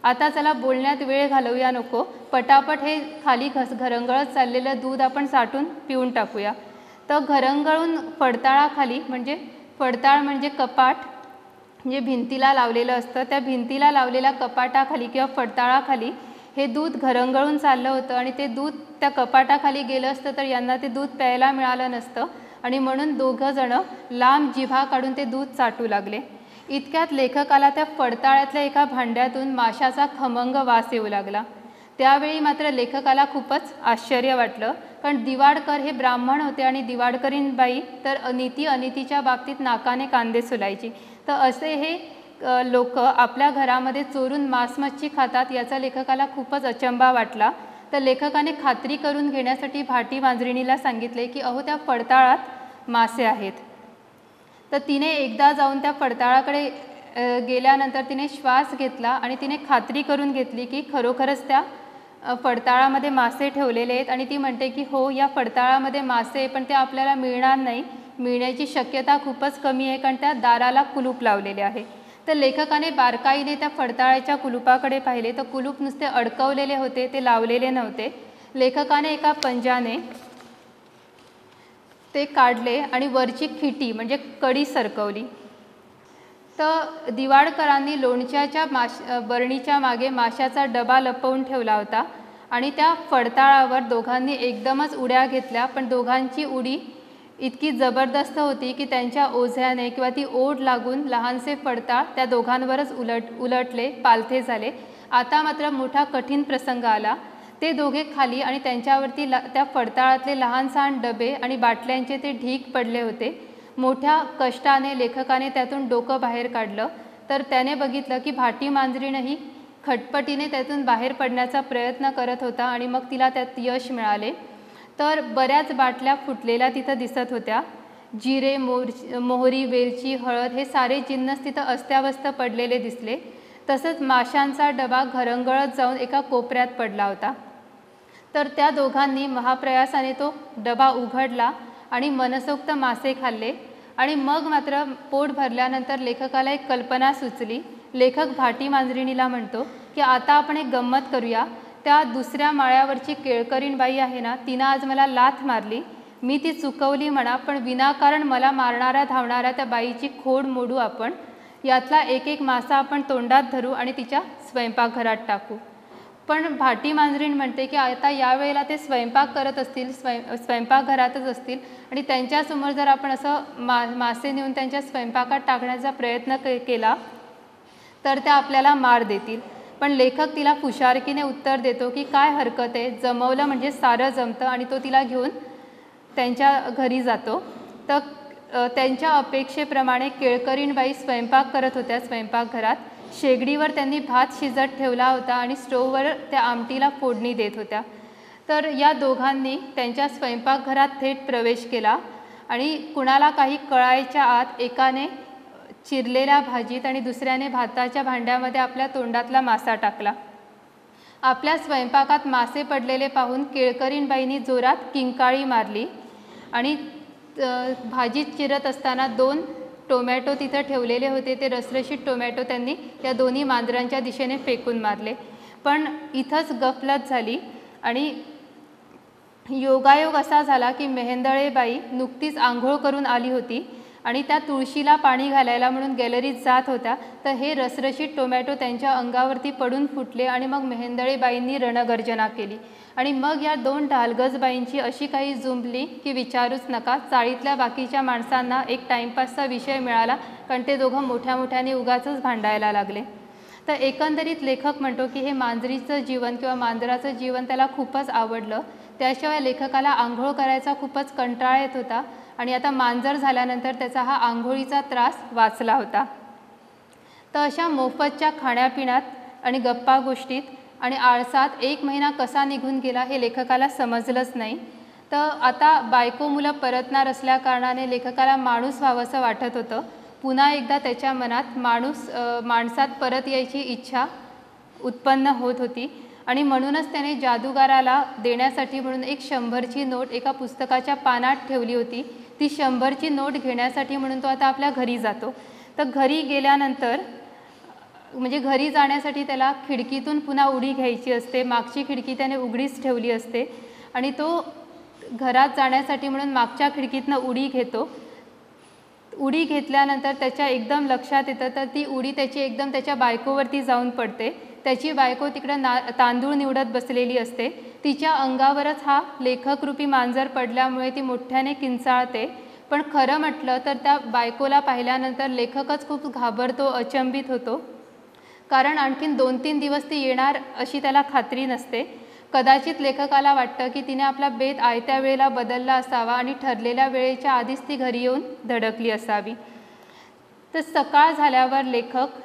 आता चला बोलण्यात वेळ घालवूया नको, पटापट हे खाली घरंगळत चाललेलं दूध आपण साठून पिऊन टाकूया. तर घरंगळून पडताळ म्हणजे कपाट, म्हणजे भिंतीला लावलेलं असतं, त्या भिंतीला लावलेल्या कपाटाखाली किंवा फडताळाखाली हे दूध घरंगळून चाललं होतं आणि ते दूध त्या कपाटाखाली गेलं असतं तर यांना ते दूध प्यायला मिळालं नसतं आणि म्हणून दोघंजणं लांब जिभा काढून ते दूध चाटू लागले. इतक्यात लेखकाला त्या फडताळ्यातल्या एका भांड्यातून माशाचा खमंग वास येऊ लागला. त्यावेळी मात्र लेखकाला खूपच आश्चर्य वाटलं, कारण दिवाडकर हे ब्राह्मण होते आणि दिवाडकरीणबाई तर नीती अनितीच्या बाबतीत नाकाने कांदे सुलायची. तर असे हे लोक आपल्या घरामध्ये चोरून मांस-मच्छी खातात याचा लेखकाला खूपच अचंबा वाटला. तर लेखकाने खात्री करून घेण्यासाठी भाटी मांजरिणीला सांगितले की अहो त्या फडताळात मासे आहेत. तर तिने एकदा जाऊन त्या फडताळाकडे गेल्यानंतर तिने श्वास घेतला आणि तिने खात्री करून घेतली की खरोखरच त्या फडताळामध्ये मासे ठेवलेले आहेत आणि ती म्हणते की हो, या फडताळामध्ये मासे, पण ते आपल्याला मिळणार नाही, मिळण्याची शक्यता खूपच कमी आहे, कारण त्या दाराला कुलूप लावलेले आहे. तर लेखकाने बारकाईने त्या फडताळाच्या कुलूपाकडे पाहिले तर कुलूप नुसते अडकवलेले होते, ते लावलेले नव्हते. लेखकाने एका पंजाने ते काढले आणि वरची खिटी म्हणजे कडी सरकवली. तर दिवाडकरांनी लोणच्याच्या बरणीच्या मागे माशाचा डबा लपवून ठेवला होता आणि त्या फडताळावर दोघांनी एकदमच उड्या घेतल्या, पण दोघांची उडी इतकी जबरदस्त होती की त्यांच्या ओझ्याने किंवा ती ओढ लागून लहानसे फडताळ त्या दोघांवरच उलटले, पालथे झाले. आता मात्र मोठा कठीण प्रसंग आला. ते दोघे खाली आणि त्यांच्यावरती त्या फडताळातले लहान सहान डबे आणि बाटल्यांचे ते ढीग पडले होते. मोठ्या कष्टाने लेखकाने त्यातून डोकं बाहेर काढलं तर त्याने बघितलं की भाटी मांजरीनंही खटपटीने त्यातून बाहेर पडण्याचा प्रयत्न करत होता आणि मग तिला त्यात यश मिळाले. तर बऱ्याच बाटल्या फुटलेल्या तिथं दिसत होत्या. जिरे, मोहरी, वेलची, हळद हे सारे जिन्नस तिथं अस्ताव्यस्त पडलेले दिसले. तसंच माशांचा डबा घरंगळत जाऊन एका कोपऱ्यात पडला होता. तर त्या दोघांनी महाप्रयासाने तो डबा उघडला आणि मनसोक्त मासे खाल्ले. आणि मग मात्र पोट भरल्यानंतर लेखकाला एक कल्पना सुचली. लेखक भाटी मांजरीणीला म्हणतो की आता आपण एक गंमत करूया. त्या दुसऱ्या माळ्यावरची केळकरीण बाई आहे ना, तिनं आज मला लाथ मारली, मी ती चुकवली म्हणा, पण विनाकारण मला मारणाऱ्या धावणाऱ्या त्या बाईची खोड मोडू आपण. यातला एक एक मासा आपण तोंडात धरू आणि तिच्या स्वयंपाकघरात टाकू. पण भाटी मांजरीण म्हणते की आता यावेळेला ते स्वयंपाक करत असतील, स्वयंपाकघरातच असतील आणि त्यांच्यासमोर जर आपण असं मासे नेऊन त्यांच्या स्वयंपाकात टाकण्याचा प्रयत्न केला तर त्या आपल्याला मार देतील. पण लेखक तिला हुशारकीने उत्तर देतो की काय हरकत आहे, जमवलं म्हणजे सारं जमतं, आणि तो तिला घेऊन त्यांच्या घरी जातो. तर त्यांच्या अपेक्षेप्रमाणे केळकरीणबाई स्वयंपाक करत होत्या. स्वयंपाकघरात शेगडीवर त्यांनी भात शिजत ठेवला होता आणि स्टोववर त्या आमटीला फोडणी देत होत्या. तर या दोघांनी त्यांच्या स्वयंपाकघरात थेट प्रवेश केला आणि कुणाला काही कळायच्या आत एकाने चिरलेल्या भाजीत आणि दुसऱ्याने भाताच्या भांड्यामध्ये आपल्या तोंडातला मासा टाकला. आपल्या स्वयंपाकात मासे पडलेले पाहून केळकरीणबाईंनी जोरात किंकाळी मारली आणि भाजीत चिरत असताना 2 टोमॅटो तिथं ठेवलेले होते. ते रसरशीत टोमॅटो त्यांनी त्या दोन्ही मांजरांच्या दिशेने फेकून मारले. पण इथंच गफलत झाली आणि योगायोग असा झाला की मेहेंदळेबाई नुकतीच आंघोळ करून आली होती आणि त्या तुळशीला पाणी घालायला म्हणून गॅलरीत जात होत्या. तर हे रसरशीत टोमॅटो त्यांच्या अंगावरती पडून फुटले आणि मग मेहेंदळेबाईंनी रणगर्जना केली. आणि मग या 2 ढालगजबाईंची अशी काही जुंपली की विचारूच नका. चाळीतल्या बाकीच्या माणसांना एक टाईमपासचा विषय मिळाला, कारण ते दोघं मोठ्या मोठ्याने उगाचच भांडायला लागले. तर एकंदरीत लेखक म्हणतो की हे मांजरीचं जीवन किंवा मांजराचं जीवन त्याला खूपच आवडलं. त्याशिवाय लेखकाला आंघोळ करायचा खूपच कंटाळा येत होता आणि आता मांजर झाल्यानंतर त्याचा हा आंघोळीचा त्रास वाचला होता. तर अशा मोफतच्या खाण्यापिण्यात आणि गप्पा गोष्टीत आणि आळसात 1 महिना कसा निघून गेला हे लेखकाला समजलंच नाही. तर आता बायको मुलं परतणार असल्या कारणाने लेखकाला माणूस व्हावंसं वाटत होतं. पुन्हा एकदा त्याच्या मनात माणसात परत यायची इच्छा उत्पन्न होत होती आणि म्हणूनच त्याने जादूगाराला देण्यासाठी म्हणून एक 100ची नोट एका पुस्तकाच्या पानात ठेवली होती. ती 100ची नोट घेण्यासाठी म्हणून तो आता आपल्या घरी जातो. तर घरी गेल्यानंतर म्हणजे घरी जाण्यासाठी त्याला खिडकीतून पुन्हा उडी घ्यायची असते. मागची खिडकी त्याने उघडीच ठेवली असते आणि तो घरात जाण्यासाठी म्हणून मागच्या खिडकीतनं उडी घेतो. उडी घेतल्यानंतर त्याच्या एकदम लक्षात येतं तर ती उडी त्याची एकदम त्याच्या बायकोवरती जाऊन पडते. त्याची बायको तिकडं तांदूळ निवडत बसलेली असते. तिच्या अंगावरच हा लेखकरूपी मांजर पडल्यामुळे ती मोठ्याने किंचाळते. पण खरं म्हटलं तर त्या बायकोला पाहिल्यानंतर लेखकच खूप घाबरतो, अचंबित होतो, कारण आणखीन 2-3 दिवस ती येणार अशी त्याला खात्री नसते. कदाचित लेखकाला वाटतं की तिने आपला बेत आयत्या वेळेला बदलला असावा आणि ठरलेल्या वेळेच्या आधीच ती घरी येऊन धडकली असावी. तर सकाळ झाल्यावर लेखक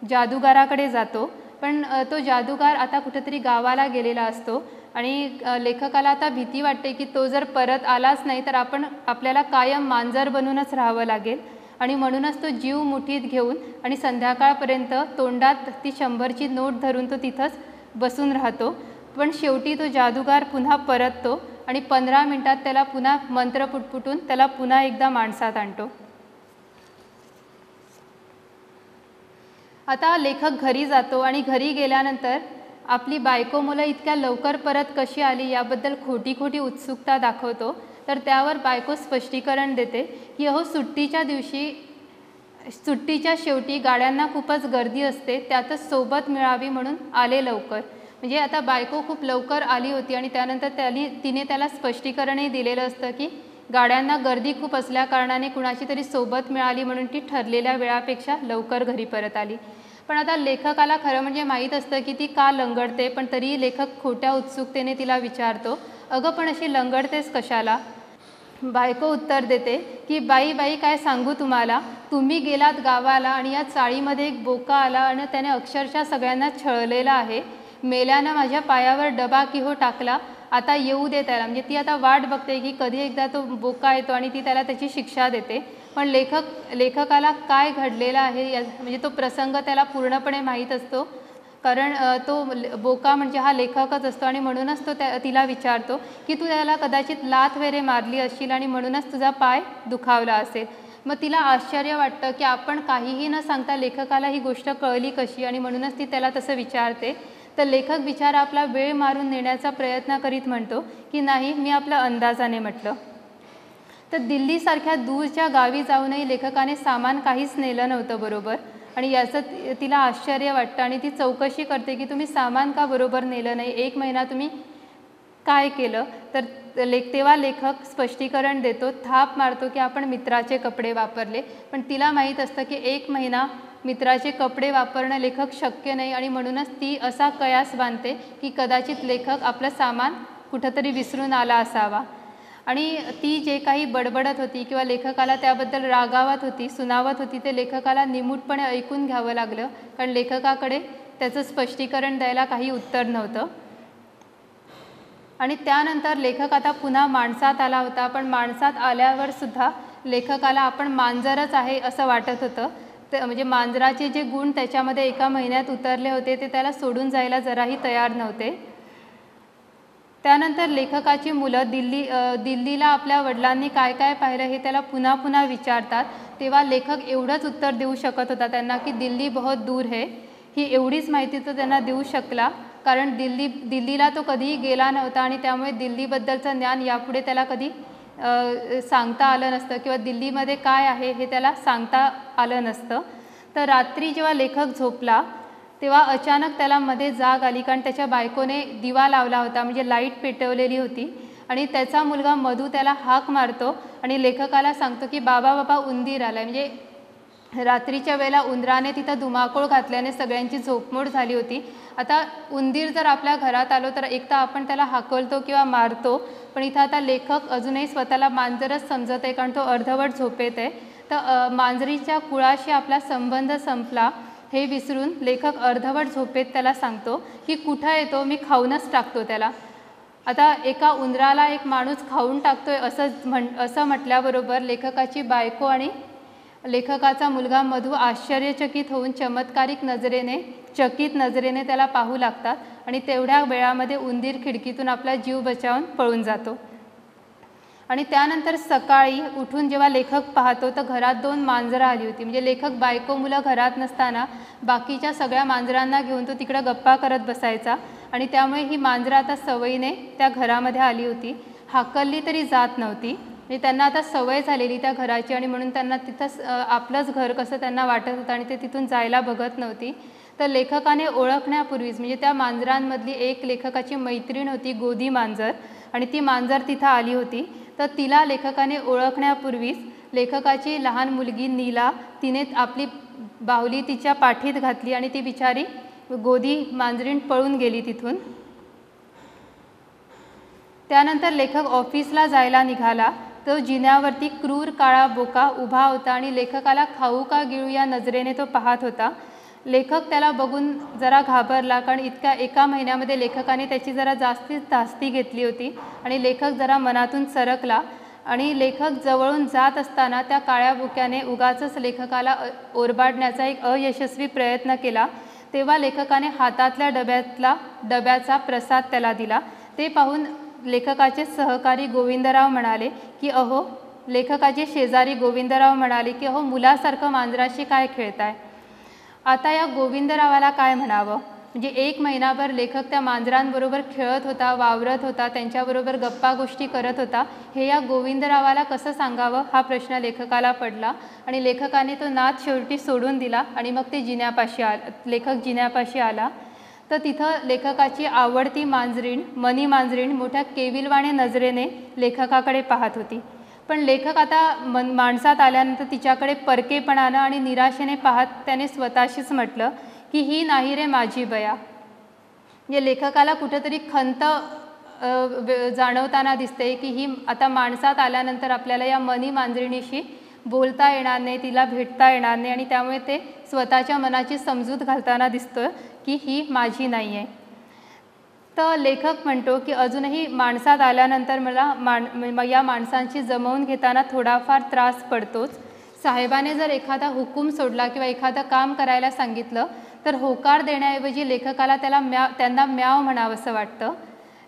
जादूगाराकडे जातो, पण तो जादूगार आता कुठेतरी गावाला गेलेला असतो आणि लेखकाला आता भीती वाटते की तो जर परत आलाच नाही तर आपल्याला कायम मांजर बनूनच राहावं लागेल. आणि म्हणूनच तो जीव मुठीत घेऊन आणि संध्याकाळपर्यंत तोंडात ती 100ची नोट धरून तो तिथंच बसून राहतो. पण शेवटी तो जादूगार पुन्हा परततो आणि 15 मिनिटात त्याला पुन्हा मंत्र पुटपुटून त्याला पुन्हा एकदा माणसात आणतो. आता लेखक घरी जातो आणि घरी गेल्यानंतर आपली बायको मुलं इतक्या लवकर परत कशी आली याबद्दल खोटी खोटी उत्सुकता दाखवतो. तर त्यावर बायको स्पष्टीकरण देते की अहो सुट्टीच्या शेवटी गाड्यांना खूपच गर्दी असते, त्यातच सोबत मिळावी म्हणून आले लवकर. म्हणजे आता बायको खूप लवकर आली होती आणि त्यानंतर तिने त्याला स्पष्टीकरणही दिलेलं असतं की गाड्यांना गर्दी खूप असल्या कारणाने कुणाची तरी सोबत मिळाली म्हणून ती ठरलेल्या वेळापेक्षा लवकर घरी परत आली. पण आता लेखकाला खरं म्हणजे माहीत असतं की ती का लंगडते, पण तरीही लेखक खोट्या उत्सुकतेने तिला विचारतो, अगं पण अशी लंगडतेस कशाला? बायको उत्तर देते की बाई काय सांगू तुम्हाला, तुम्ही गेलात गावाला आणि या चाळीमध्ये एक बोका आला आणि त्याने अक्षरशः सगळ्यांना छळलेला आहे. मेल्यानं माझ्या पायावर डबा किहो टाकला, आता येऊ दे त्याला. म्हणजे ती आता वाट बघते की कधी एकदा तो बोका येतो आणि ती त्याला त्याची शिक्षा देते. पण लेखकाला काय घडलेलं आहे म्हणजे तो प्रसंग त्याला पूर्णपणे माहीत असतो, कारण तो बोका म्हणजे हा लेखकच असतो आणि म्हणूनच तो तिला विचारतो की तू त्याला कदाचित लाथ वगैरे मारली असशील आणि म्हणूनच तुझा पाय दुखावला असेल. मग तिला आश्चर्य वाटतं की आपण काहीही न सांगता लेखकाला ही गोष्ट कळली कशी, आणि म्हणूनच ती त्याला तसं विचारते. तर लेखक बिचारा आपला वेळ मारून नेण्याचा प्रयत्न करीत म्हणतो की नाही, मी आपल्या अंदाजाने म्हटलं. तर दिल्लीसारख्या दूरच्या गावी जाऊनही लेखकाने सामान काहीच नेलं नव्हतं बरोबर, आणि याचं तिला आश्चर्य वाटतं आणि ती चौकशी करते की तुम्ही सामान का बरोबर नेलं नाही, 1 महिना तुम्ही काय केलं? तर तेव्हा लेखक स्पष्टीकरण देतो, थाप मारतो की आपण मित्राचे कपडे वापरले. पण तिला माहीत असतं की 1 महिना मित्राचे कपडे वापरणं लेखक शक्य नाही, आणि म्हणूनच ती असा कयास बांधते की कदाचित लेखक आपलं सामान कुठंतरी विसरून आला असावा. आणि ती जे काही बडबडत होती किंवा लेखकाला त्याबद्दल रागावत होती, सुनावत होती, ते लेखकाला निमूटपणे ऐकून घ्यावं लागलं, कारण लेखकाकडे त्याचं स्पष्टीकरण द्यायला काही उत्तर नव्हतं. आणि त्यानंतर लेखक आता पुन्हा माणसात आला होता, पण माणसात आल्यावर सुद्धा लेखकाला आपण मांजरच आहे असं वाटत होतं. म्हणजे मांजराचे जे गुण त्याच्यामध्ये 1 महिन्यात उतरले होते ते त्याला सोडून जायला जराही तयार नव्हते. त्यानंतर लेखकाची मुलं दिल्लीला आपल्या वडिलांनी काय काय पाहिलं हे त्याला पुन्हा पुन्हा विचारतात. तेव्हा लेखक एवढंच उत्तर देऊ शकत होता त्यांना की दिल्ली बहुत दूर है, ही एवढीच माहिती तो त्यांना देऊ शकला, कारण दिल्लीला तो कधीही गेला नव्हता आणि त्यामुळे दिल्लीबद्दलचं ज्ञान यापुढे त्याला कधी सांगता आलं नसतं किंवा दिल्लीमध्ये काय आहे हे त्याला सांगता आलं नसतं. तर रात्री जेव्हा लेखक झोपला तेव्हा अचानक त्याला मध्ये जाग आली, कारण त्याच्या बायकोने दिवा लावला होता, म्हणजे लाईट पेटवलेली होती, आणि त्याचा मुलगा मधू त्याला हाक मारतो आणि लेखकाला सांगतो की बाबा उंदीर आला. म्हणजे रात्रीच्या वेळेला उंदराने तिथं धुमाकूळ घातल्याने सगळ्यांची झोपमोड झाली होती. आता उंदीर जर आपल्या घरात आलो तर एक तर आपण त्याला हाकलतो किंवा मारतो, पण इथं आता लेखक अजूनही स्वतःला मांजरच समजत आहे, कारण तो अर्धवट झोपेत आहे. तर मांजरीच्या कुळाशी आपला संबंध संपला हे विसरून लेखक अर्धवट झोपेत त्याला सांगतो की कुठं येतो, मी खाऊनच टाकतो त्याला. आता एका उंदराला एक माणूस खाऊन टाकतोय असं म्हटल्याबरोबर लेखकाची बायको आणि लेखकाचा मुलगा मधू आश्चर्यचकित होऊन चकित नजरेने त्याला पाहू लागतात, आणि तेवढ्या वेळामध्ये उंदीर खिडकीतून आपला जीव बचावून पळून जातो. आणि त्यानंतर सकाळी उठून जेव्हा लेखक पाहतो तर घरात 2 मांजरं आली होती. म्हणजे लेखक बायको मुलं घरात नसताना बाकीच्या सगळ्या मांजरांना घेऊन तो तिकडं गप्पा करत बसायचा, आणि त्यामुळे ही मांजरं आता सवयीने त्या घरामध्ये आली होती. हाकलली तरी जात नव्हती, म्हणजे त्यांना आता सवय झालेली त्या घराची, आणि म्हणून त्यांना तिथंच आपलंच घर कसं त्यांना वाटत होतं आणि ते तिथून जायला बघत नव्हती. तर लेखकाने ओळखण्यापूर्वीच, म्हणजे त्या मांजरांमधली एक लेखकाची मैत्रीण होती गोदी मांजर, आणि ती मांजर तिथं आली होती. तर तिला लेखकाने ओळखण्यापूर्वीच लेखकाची लहान मुलगी नीला, तिने आपली बाहुली तिच्या पाठीत घातली आणि ती बिचारी गोदी मांजरीण पळून गेली तिथून. त्यानंतर लेखक ऑफिसला जायला निघाला. तो जिन्यावरती क्रूर काळा बोका उभा होता आणि लेखकाला खाऊ का गिळू या नजरेने तो पाहत होता. लेखक त्याला बघून जरा घाबरला, कारण 1 महिन्यामध्ये लेखकाने त्याची जरा जास्तीच धास्ती घेतली होती आणि लेखक जरा मनातून सरकला. आणि लेखक जवळून जात असताना त्या काळ्या बुक्याने उगाचच लेखकाला ओरबाडण्याचा एक अयशस्वी प्रयत्न केला, तेव्हा लेखकाने हातातल्या डब्याचा प्रसाद त्याला दिला. ते पाहून लेखकाचे सहकारी गोविंदराव म्हणाले की अहो, लेखकाचे शेजारी गोविंदराव म्हणाले की अहो, मुलासारखं मांजराशी काय खेळताय. आता या गोविंदरावाला काय म्हणावं. म्हणजे 1 महिनाभर लेखक त्या मांजरांबरोबर खेळत होता, वावरत होता, त्यांच्याबरोबर गप्पा गोष्टी करत होता. हे या गोविंदरावाला कसं सांगावं हा प्रश्न लेखकाला पडला आणि लेखकाने तो नाद शेवटी सोडून दिला आणि मग ते लेखक जिन्यापाशी आला. तर तिथं लेखकाची आवडती मांजरीण, मनी मांजरीण मोठ्या केविलवाणे नजरेने लेखकाकडे पाहत होती. पण लेखक आता माणसात आल्यानंतर तिच्याकडे परकेपणानं आणि निराशेने पाहत त्याने स्वतःशीच म्हटलं की ही नाही रे माझी बया. म्हणजे लेखकाला कुठंतरी खंत जाणवताना दिसते की ही आता माणसात आल्यानंतर आपल्याला या मनी मांजरीणीशी बोलता येणार नाही, तिला भेटता येणार नाही आणि त्यामुळे ते स्वतःच्या मनाची समजूत घालताना दिसतं की ही माझी नाही आहे. तर लेखक म्हणतो की अजूनही माणसात आल्यानंतर मला या माणसांची जमवून घेताना थोडाफार त्रास पडतोच. साहेबाने जर एखादा हुकूम सोडला किंवा एखादं काम करायला सांगितलं तर होकार देण्याऐवजी लेखकाला त्यांना म्याव म्हणावंसं वाटतं.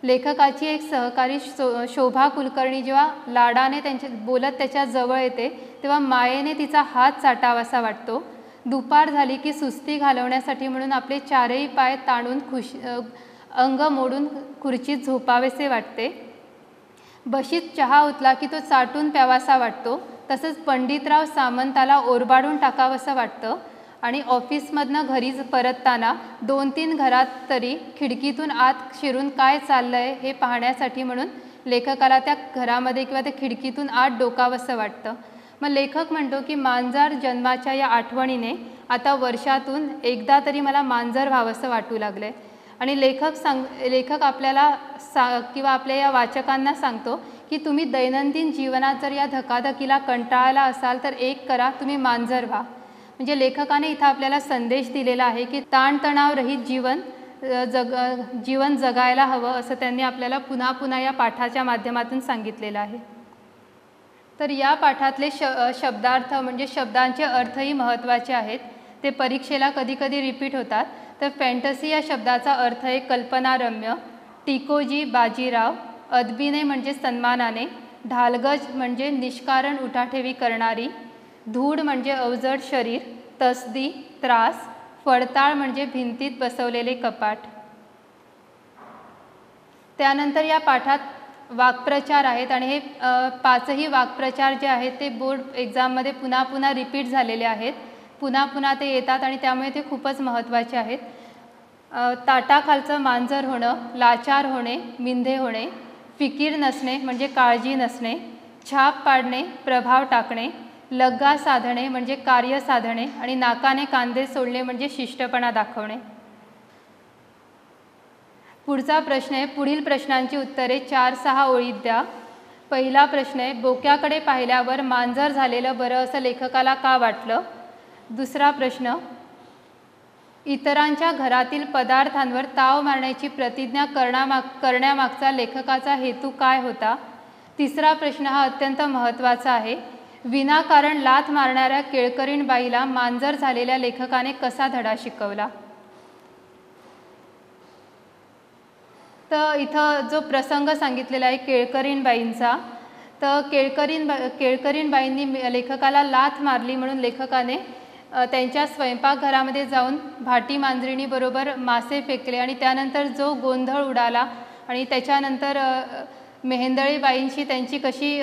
लेखकाची एक सहकारी शोभा कुलकर्णी जेव्हा लाडाने बोलत त्याच्या जवळ येते तेव्हा मायेने तिचा हात चाटावासा वाटतो. दुपार झाली की सुस्ती घालवण्यासाठी म्हणून आपले 4ही पाय ताणून अंग मोडून खुर्चीत झोपावेसे वाटते. बशीत चहा उतला की तो चाटून प्यावासा वाटतो. तसंच पंडितराव सामंताला ओरबाडून टाकावंसं वाटतं आणि ऑफिसमधनं घरी परतताना 2-3 घरात तरी खिडकीतून आत शिरून काय चाललंय हे पाहण्यासाठी म्हणून लेखकाला त्या घरामध्ये किंवा त्या खिडकीतून आत डोकावंसं वाटतं. मग लेखक म्हणतो की मांजर जन्माच्या या आठवणीने आता वर्षातून एकदा तरी मला मांजर व्हावंसं वाटू लागलंय. आणि लेखक आपल्याला किंवा आपल्या या वाचकांना सांगतो की तुम्ही दैनंदिन जीवनात जर या धकाधकीला कंटाळला असाल तर एक करा, तुम्ही मांजर व्हा. म्हणजे लेखकाने इथं आपल्याला संदेश दिलेला आहे की ताणतणाव रहित जीवन जगायला हवं असं त्यांनी आपल्याला पुन्हा पुन्हा या पाठाच्या माध्यमातून सांगितलेलं आहे. तर या पाठातले शब्दार्थ म्हणजे शब्दांचे अर्थही महत्त्वाचे आहेत. ते परीक्षेला कधीकधी रिपीट होतात. तर फॅन्टसी या शब्दाचा अर्थ आहे कल्पनारम्य, टिकोजी बाजीराव, अदबीने म्हणजे सन्मानाने, ढालगज म्हणजे निष्कारण उठाठेवी करणारी, धूळ म्हणजे अवजड शरीर, तसदी त्रास, फडताळ म्हणजे भिंतीत बसवलेले कपाट. त्यानंतर या पाठात वाक्प्रचार आहेत आणि हे 5ही वाक्प्रचार जे आहेत ते बोर्ड एक्झाममध्ये पुन्हा पुन्हा रिपीट झालेले आहेत. पुन्हा पुन्हा ते येतात आणि त्यामुळे ते खूपच महत्त्वाचे आहेत. ताटाखालचं मांजर होणं, लाचार होणे, मिंधे होणे, फिकीर नसणे म्हणजे काळजी नसणे, छाप पाडणे, प्रभाव टाकणे, लग्गा साधणे म्हणजे कार्य साधणे आणि नाकाने कांदे सोडणे म्हणजे शिष्टपणा दाखवणे. पुढचा प्रश्न आहे, पुढील प्रश्नांची उत्तरे 4-6 ओळीत द्या. पहिला प्रश्न आहे, बोक्याकडे पाहिल्यावर मांजर झालेलं बरं असं लेखकाला का वाटलं. दुसरा प्रश्न, इतरांच्या घरातील पदार्थांवर ताव मारण्याची प्रतिज्ञा करण्यामागचा लेखकाचा हेतू काय होता. तिसरा प्रश्न हा अत्यंत महत्त्वाचा आहे, विनाकारण लाथ मारणाऱ्या केळकरीण बाईला मांजर झालेल्या लेखकाने कसा धडा शिकवला. तर इथं जो प्रसंग सांगितलेला आहे केळकरीण बाईंचा, तर केळकरीण बाईंनी लेखकाला लाथ मारली म्हणून लेखकाने त्यांच्या स्वयंपाकघरामध्ये जाऊन भाटी मांजरिणीबरोबर मासे फेकले आणि त्यानंतर जो गोंधळ उडाला आणि त्याच्यानंतर मेहेंदळे बाईंशी त्यांची कशी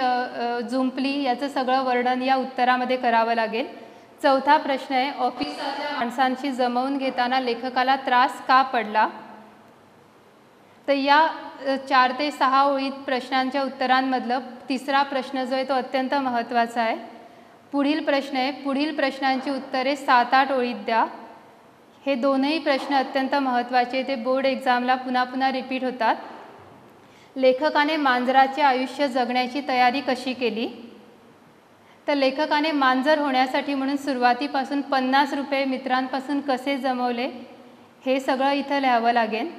जुंपली याचं सगळं वर्णन या उत्तरामध्ये करावं लागेल. चौथा प्रश्न आहे, ऑफिसातल्या माणसांशी जमवून घेताना लेखकाला त्रास का पडला. तर या 4 ते 6 ओळीत प्रश्नांच्या उत्तरांमधलं तिसरा प्रश्न जो आहे तो अत्यंत महत्त्वाचा आहे. पुढील प्रश्न आहे, पुढील प्रश्नांची उत्तरे 7-8 ओळीत द्या. हे दोनही प्रश्न अत्यंत महत्त्वाचे, ते बोर्ड एक्झामला पुन्हा पुन्हा रिपीट होतात. लेखकाने मांजराचे आयुष्य जगण्याची तयारी कशी केली. तर लेखकाने मांजर होण्यासाठी म्हणून सुरुवातीपासून 50 रुपये मित्रांपासून कसे जमवले हे सगळं इथं लिहावं लागेल.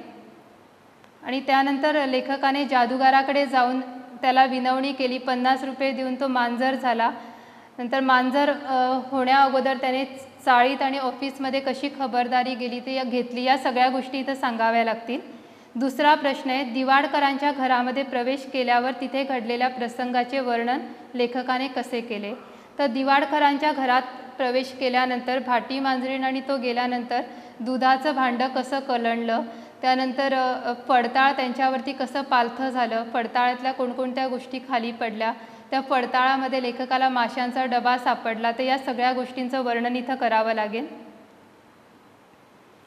आणि त्यानंतर लेखकाने जादूगाराकडे जाऊन त्याला विनवणी केली, 50 रुपये देऊन तो मांजर झाला. नंतर मांजर होण्या अगोदर त्याने चाळीत आणि ऑफिसमध्ये कशी खबरदारी घेतली या सगळ्या गोष्टी इथं सांगाव्या लागतील. दुसरा प्रश्न आहे, दिवाडकरांच्या घरामध्ये प्रवेश केल्यावर तिथे घडलेल्या प्रसंगाचे वर्णन लेखकाने कसे केले. तर दिवाडकरांच्या घरात प्रवेश केल्यानंतर भाटी मांजरीण आणि तो गेल्यानंतर दुधाचं भांडं कसं कलंडलं, त्यानंतर पडताळ त्यांच्यावरती कसं पालथं झालं, पडताळातल्या कोणकोणत्या गोष्टी खाली पडल्या, त्या पडताळामध्ये लेखकाला माशांचा डबा सापडला, तर या सगळ्या गोष्टींचं वर्णन इथं करावं लागेल.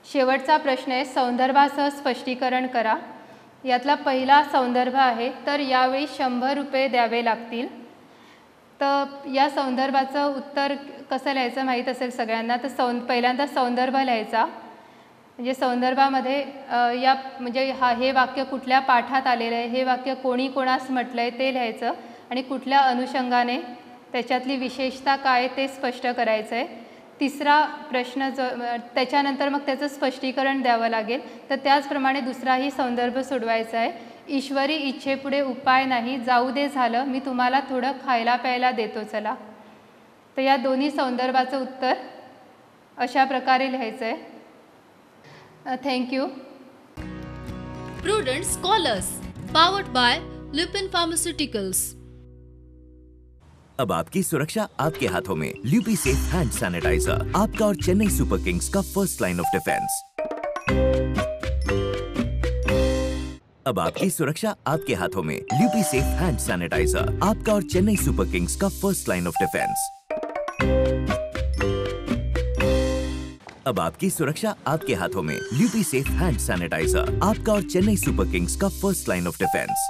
शेवटचा प्रश्न आहे, संदर्भासह स्पष्टीकरण करा. यातला पहिला संदर्भ आहे, तर यावेळी 100 रुपये द्यावे लागतील. तर या संदर्भाचं उत्तर कसं लिहायचं माहीत असेल सगळ्यांना. तर पहिल्यांदा संदर्भ लिहायचा, म्हणजे संदर्भामध्ये हे वाक्य कुठल्या पाठात आलेलं आहे, हे वाक्य कोणी कोणास म्हटलं आहे ते लिहायचं आणि कुठल्या अनुषंगाने, त्याच्यातली विशेषता काय ते स्पष्ट करायचं आहे. तिसरा प्रश्न त्याच्यानंतर मग त्याचं स्पष्टीकरण द्यावं लागेल. तर त्याचप्रमाणे दुसराही संदर्भ सोडवायचा आहे. ईश्वरी इच्छेपुढे उपाय नाही, जाऊ दे झालं, मी तुम्हाला थोडं खायला प्यायला देतो चला. तर या दोन्ही संदर्भाचं उत्तर अशा प्रकारे लिहायचं आहे. Thank you. Prudent scholars powered by lupin pharmaceuticals. अब आपकी सुरक्षा आपके हाथों में. ल्यूपी सेफ हैंड सैनिटाइजर, आपका और चेन्नई सुपर किंग्स का फर्स्ट लाइन ऑफ डिफेंस. अब आपकी सुरक्षा आपके हाथों में. ल्यूपी सेफ हैंड सैनिटाइजर, आपका और चेन्नई सुपर किंग्स का फर्स्ट लाइन ऑफ डिफेंस. अब आपकी सुरक्षा आपके हाथों में. ल्यूपी सेफ हैंड सैनिटाइजर, आपका और चेन्नई सुपर किंग्स का फर्स्ट लाइन ऑफ डिफेंस.